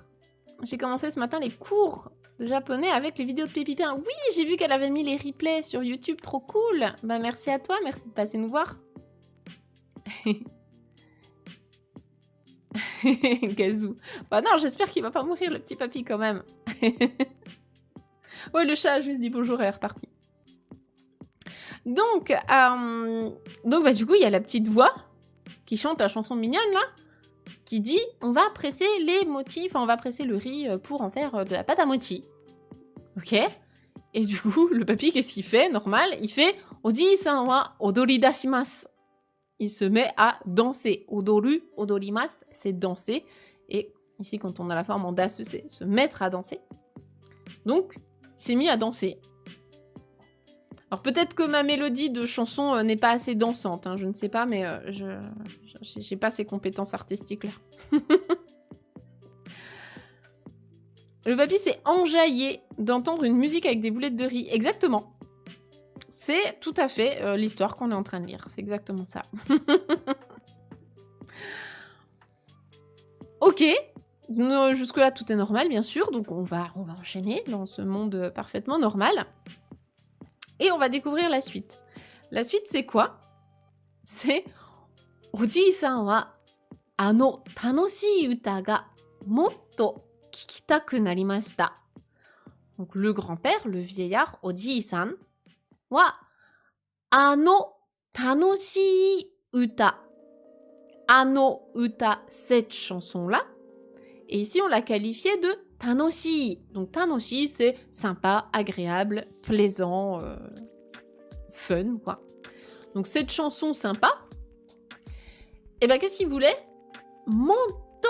Speaker 1: J'ai commencé ce matin les cours de japonais avec les vidéos de Pépipin. Oui, j'ai vu qu'elle avait mis les replays sur YouTube, trop cool! Bah merci à toi, merci de passer nous voir. Gazou. Bah non, j'espère qu'il va pas mourir le petit papy quand même. Ouais, le chat a juste dit bonjour et elle est repartie. Donc bah, du coup, il y a la petite voix qui chante la chanson mignonne là, qui dit on va presser les mochi, enfin on va presser le riz pour en faire de la pâte à mochi. Ok. Et du coup, le papy, qu'est-ce qu'il fait? Normal, il fait Oji-san wa odori dashimasu. Il se met à danser. Odoru, odorimasu, c'est danser. Et ici, quand on a la forme en dasu, c'est se mettre à danser. Donc, il s'est mis à danser. Alors peut-être que ma mélodie de chanson n'est pas assez dansante, hein, je ne sais pas, mais j'ai pas ces compétences artistiques-là. Le papy s'est enjaillé d'entendre une musique avec des boulettes de riz. Exactement. C'est tout à fait l'histoire qu'on est en train de lire. C'est exactement ça. Ok. Jusque-là, tout est normal, bien sûr. Donc on va enchaîner dans ce monde parfaitement normal. Et on va découvrir la suite. La suite, c'est quoi? C'est Oji-san wa ano tanoshii uta ga motto kikitaku narimashita. Donc le grand-père, le vieillard, Oji-san, wa ano tanoshii uta. Ano uta, cette chanson-là. Et ici, on l'a qualifiée de tanoshii. Donc tanoshii, c'est sympa, agréable, plaisant, fun, quoi. Donc cette chanson sympa, Et ben qu'est-ce qu'il voulait? Motto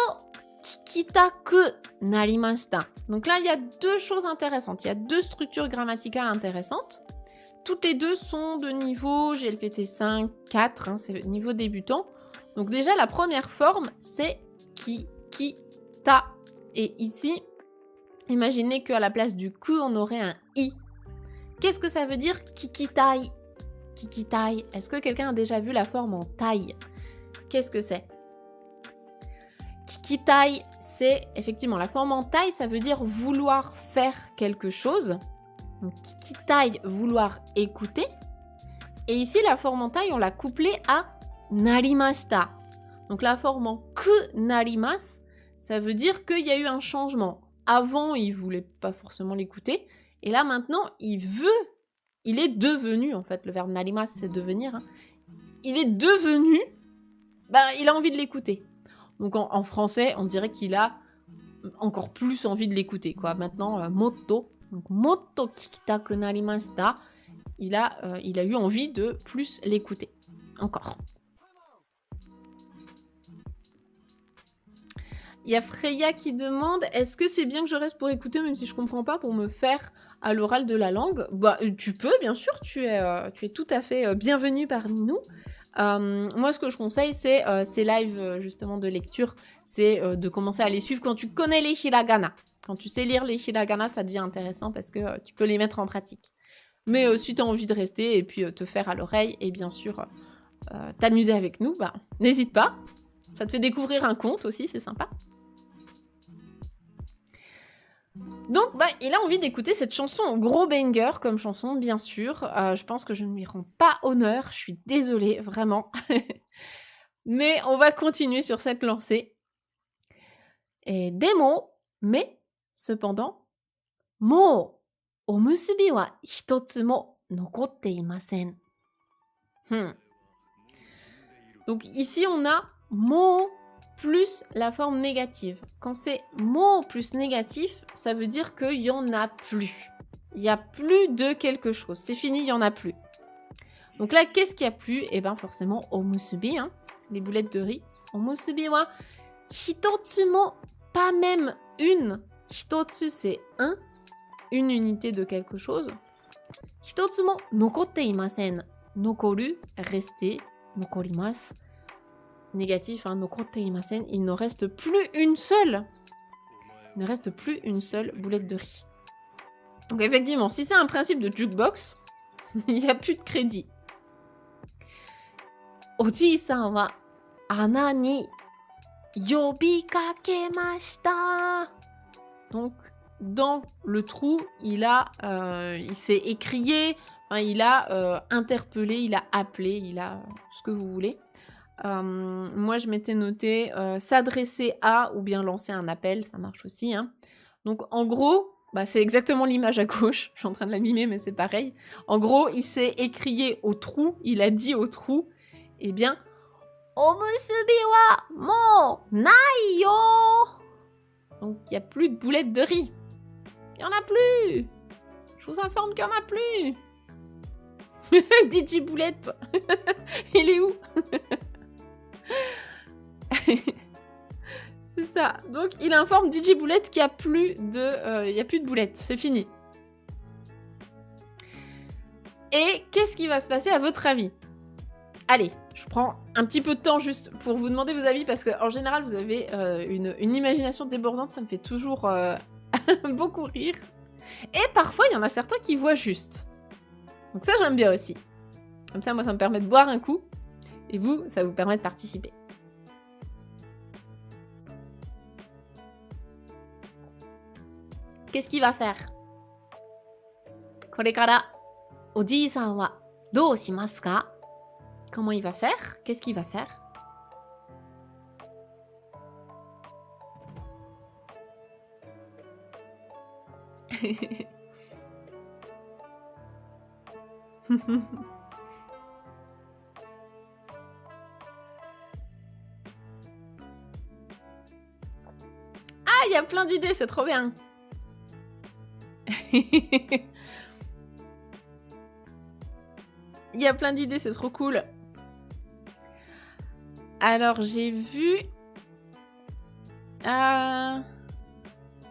Speaker 1: kikitaku narimashita. Donc là, il y a deux choses intéressantes. Il y a deux structures grammaticales intéressantes. Toutes les deux sont de niveau GLPT 5, 4, hein, c'est niveau débutant. Donc déjà, la première forme, c'est kikita. Et ici, imaginez qu'à la place du ku, on aurait un i. Qu'est-ce que ça veut dire kikitai? Kikitai. Est-ce que quelqu'un a déjà vu la forme en taille? Qu'est-ce que c'est? Kikitai, c'est effectivement la forme en taille, ça veut dire vouloir faire quelque chose. Donc kikitai, vouloir écouter. Et ici, la forme en taille, on l'a couplée à narimashita. Donc la forme en ku narimasu, ça veut dire qu'il y a eu un changement. Avant, il voulait pas forcément l'écouter. Et là, maintenant, il est devenu, en fait, le verbe narimasu, c'est devenir. Hein. Il est devenu, il a envie de l'écouter. Donc en français, on dirait qu'il a encore plus envie de l'écouter, quoi. Maintenant, motto. Donc motto kikitaku narimashita. Il a eu envie de plus l'écouter. Encore. Il y a Freya qui demande « Est-ce que c'est bien que je reste pour écouter, même si je comprends pas, pour me faire à l'oral de la langue ?» Tu peux, bien sûr, tu es tout à fait bienvenue parmi nous. Moi, ce que je conseille, c'est ces lives, justement, de lecture, c'est de commencer à les suivre quand tu connais les hiragana. Quand tu sais lire les hiragana, ça devient intéressant parce que tu peux les mettre en pratique. Mais si tu as envie de rester et puis te faire à l'oreille et bien sûr t'amuser avec nous, n'hésite pas. Ça te fait découvrir un conte aussi, c'est sympa. Donc, il a envie d'écouter cette chanson, gros banger comme chanson, bien sûr. Je pense que je ne lui rends pas honneur, je suis désolée, vraiment. Mais on va continuer sur cette lancée. Et des mots, mais, cependant, mo, o musubi wa hitotsu mo nokotte imasen. Donc ici, on a mo plus la forme négative. Quand c'est mot plus négatif, ça veut dire qu'il n'y en a plus. Il n'y a plus de quelque chose. C'est fini, il n'y en a plus. Donc là, qu'est-ce qu'il n'y a plus? Eh bien, forcément, omusubi, hein, les boulettes de riz. Omusubi wa hitotsu mo, pas même une. Hitotsu, c'est un, une unité de quelque chose. Hitotsu mo nokotte imasen. Nokoru, rester. Nokorimasu. Négatif, hein, nokotte imasen, il ne reste plus une seule. Il ne reste plus une seule boulette de riz. Donc effectivement, si c'est un principe de jukebox, il n'y a plus de crédit. Oji-san wa ana ni yobikakemashita. Donc dans le trou, il s'est écrié, il a interpellé, il a appelé, il a ce que vous voulez. Moi, je m'étais noté s'adresser à ou bien lancer un appel, ça marche aussi. Hein. Donc, en gros, c'est exactement l'image à gauche. Je suis en train de la mimer, mais c'est pareil. En gros, il s'est écrié au trou, il a dit au trou, eh bien, omusubi wa mo nai yo. Donc, il n'y a plus de boulettes de riz. Il n'y en a plus. Je vous informe qu'il n'y en a plus. DJ Boulette. Il est où? C'est ça. Donc, il informe DJ Boulette qu'il n'y a plus de boulettes. C'est fini. Et qu'est-ce qui va se passer à votre avis? Allez, je prends un petit peu de temps juste pour vous demander vos avis parce qu'en général, vous avez une imagination débordante. Ça me fait toujours beaucoup rire. Et parfois, il y en a certains qui voient juste. Donc ça, j'aime bien aussi. Comme ça, moi, ça me permet de boire un coup. Et vous, ça vous permet de participer. Qu'est-ce qu'il va faire? Korekara, oji-san wa dou shimasu ka? Comment il va faire? Qu'est-ce qu'il va faire? Ah, il y a plein d'idées, c'est trop bien. Il y a plein d'idées, c'est trop cool. Alors, j'ai vu...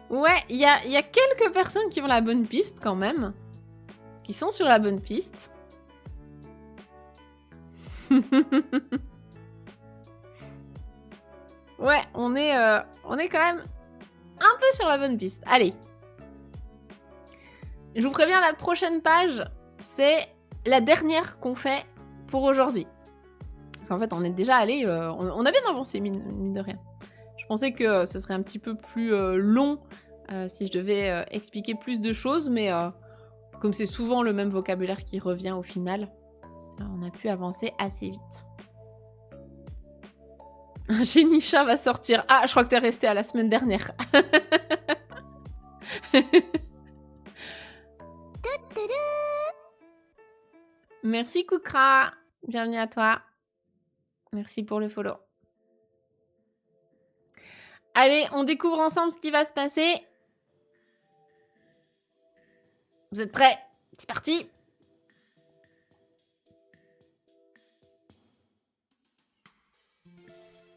Speaker 1: Ouais, il y a quelques personnes qui ont la bonne piste, quand même. Qui sont sur la bonne piste. Ouais, on est quand même un peu sur la bonne piste. Allez. Je vous préviens, la prochaine page, c'est la dernière qu'on fait pour aujourd'hui. Parce qu'en fait, on est déjà allé... on a bien avancé, mine de rien. Je pensais que ce serait un petit peu plus long si je devais expliquer plus de choses, mais comme c'est souvent le même vocabulaire qui revient au final, on a pu avancer assez vite. Un génie-chat va sortir. Ah, je crois que t'es resté à la semaine dernière. Merci Koukra. Bienvenue à toi. Merci pour le follow. Allez, on découvre ensemble ce qui va se passer. Vous êtes prêts? C'est parti.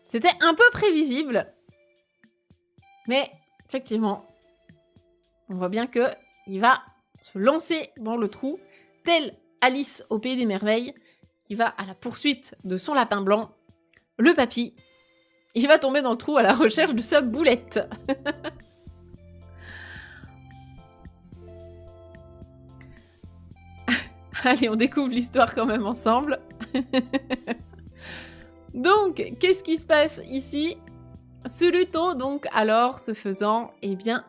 Speaker 1: C'était un peu prévisible. Mais, effectivement, on voit bien que il va se lancer dans le trou, tel Alice au Pays des Merveilles, qui va à la poursuite de son lapin blanc, le papy. Il va tomber dans le trou à la recherche de sa boulette. Allez, on découvre l'histoire quand même ensemble. Donc, qu'est-ce qui se passe ici? Suruto, donc, alors, ce faisant, eh bien,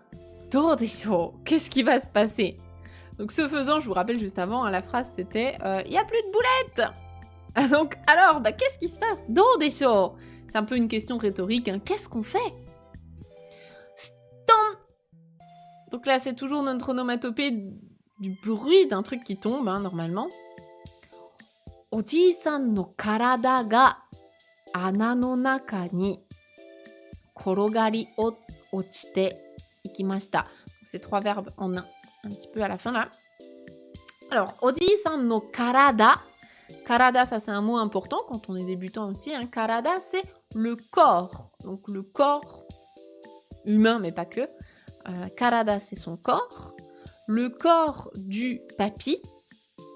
Speaker 1: Dodesho, qu'est-ce qui va se passer? Donc, ce faisant, je vous rappelle juste avant, hein, la phrase c'était « Il n'y a plus de boulettes !» Donc, alors, bah, qu'est-ce qui se passe? Dodesho, c'est un peu une question rhétorique, hein. Qu'est-ce qu'on fait? Stomp. Donc là, c'est toujours notre onomatopée du bruit d'un truc qui tombe, hein, normalement. Oji-san no karada ga ana no naka ni korogari ochite ikimashita. C'est 3 verbes en un petit peu à la fin là. Alors, Oji-san no karada. Karada, ça c'est un mot important quand on est débutant aussi. Hein. Karada, c'est le corps. Donc le corps humain, mais pas que. Karada, c'est son corps. Le corps du papy,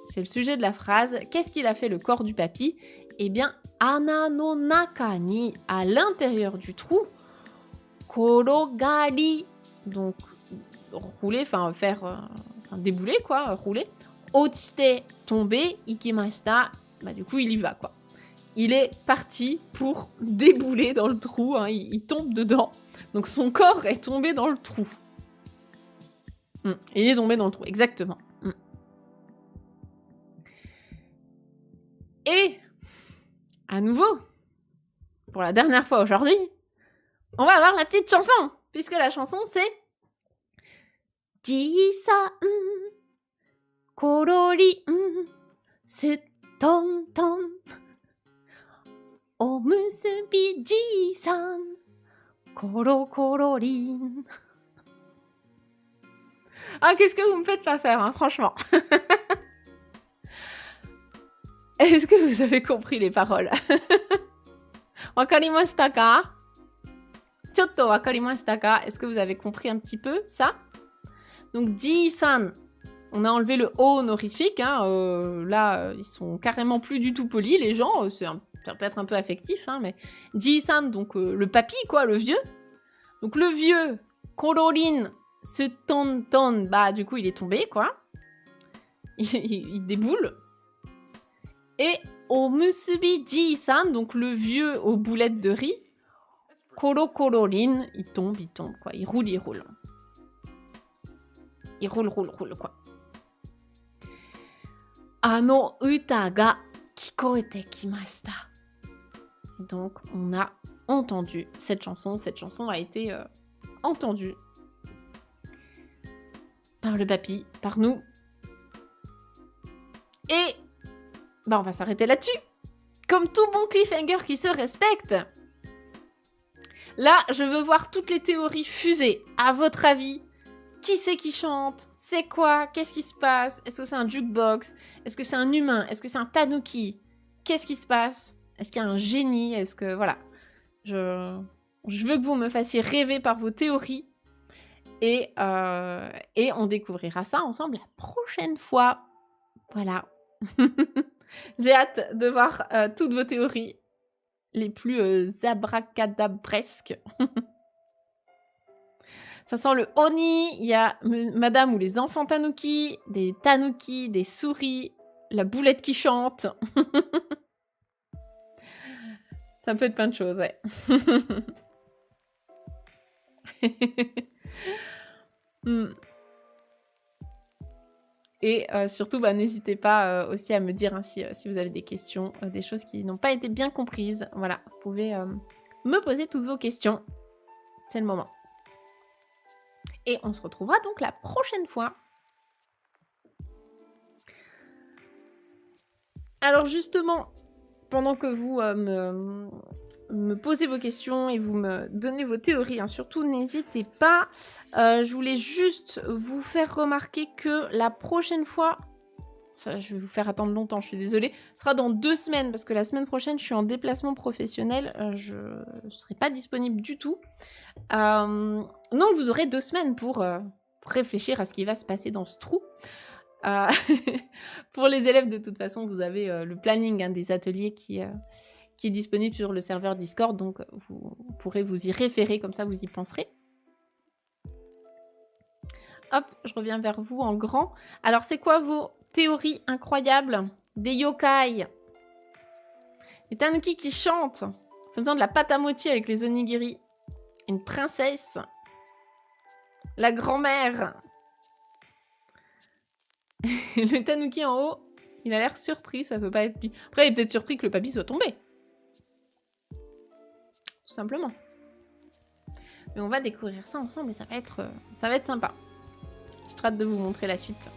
Speaker 1: c'est le sujet de la phrase. Qu'est-ce qu'il a fait le corps du papy? Eh bien, ana no naka ni, à l'intérieur du trou, korogari, donc rouler, enfin faire débouler quoi, rouler. Ochite, tomber, ikimashita, bah du coup il y va quoi. Il est parti pour débouler dans le trou, hein, il tombe dedans. Donc son corps est tombé dans le trou. Il est tombé dans le trou, exactement. Et, à nouveau, pour la dernière fois aujourd'hui, on va avoir la petite chanson, puisque la chanson c'est Ji-san, korori, su-ton-ton, o-musubi ji-san, koro-korori. Ah, qu'est-ce que vous me faites pas faire, hein, franchement. Est-ce que vous avez compris les paroles? Wakarimashita ka? Chotto wakarimashita ka? Est-ce que vous avez compris un petit peu ça? Donc, Ji-san, on a enlevé le O honorifique. Hein, là, ils sont carrément plus du tout polis, les gens. Ça peut être un peu affectif, hein, mais Ji-san, donc le papy, quoi, le vieux. Donc, le vieux, Kororin, ce ton-ton, bah, du coup, il est tombé, quoi. Il déboule. Et au musubi ji-san, donc le vieux aux boulettes de riz, koro-kororin, il tombe, quoi. Il roule. Il roule, quoi. Ano uta ga kikoete kimashita. Donc, on a entendu cette chanson. Cette chanson a été entendue par le papy, par nous. Et bah, on va s'arrêter là-dessus. Comme tout bon cliffhanger qui se respecte. Là, je veux voir toutes les théories fuser. À votre avis, qui c'est qui chante? C'est quoi? Qu'est-ce qui se passe? Est-ce que c'est un jukebox? Est-ce que c'est un humain? Est-ce que c'est un tanuki? Qu'est-ce qui se passe? Est-ce qu'il y a un génie? Est-ce que... Voilà. Je veux que vous me fassiez rêver par vos théories. Et on découvrira ça ensemble la prochaine fois. Voilà. J'ai hâte de voir toutes vos théories. Les plus abracadabresques. Ça sent le oni, il y a madame ou les enfants tanuki, des tanuki, des souris, la boulette qui chante. Ça peut être plein de choses, ouais. Et surtout, n'hésitez pas aussi à me dire hein, si vous avez des questions, des choses qui n'ont pas été bien comprises. Voilà, vous pouvez me poser toutes vos questions. C'est le moment. Et on se retrouvera donc la prochaine fois. Alors justement, pendant que vous me posez vos questions et vous me donnez vos théories, hein, surtout n'hésitez pas. Je voulais juste vous faire remarquer que la prochaine fois, ça je vais vous faire attendre longtemps, je suis désolée, ce sera dans 2 semaines parce que la semaine prochaine je suis en déplacement professionnel, je ne serai pas disponible du tout. Donc vous aurez 2 semaines pour réfléchir à ce qui va se passer dans ce trou. Pour les élèves, de toute façon, vous avez le planning hein, des ateliers qui est disponible sur le serveur Discord, donc vous pourrez vous y référer, comme ça vous y penserez. Hop, je reviens vers vous en grand. Alors, c'est quoi vos théories incroyables des yokai? Les tanuki qui chantent, faisant de la pâte à moitié avec les onigiri. Une princesse. La grand-mère. Le tanuki en haut, il a l'air surpris, ça peut pas être lui. Après, il est peut-être surpris que le papy soit tombé. Tout simplement. Mais on va découvrir ça ensemble et ça va être sympa. J'ai hâte de vous montrer la suite.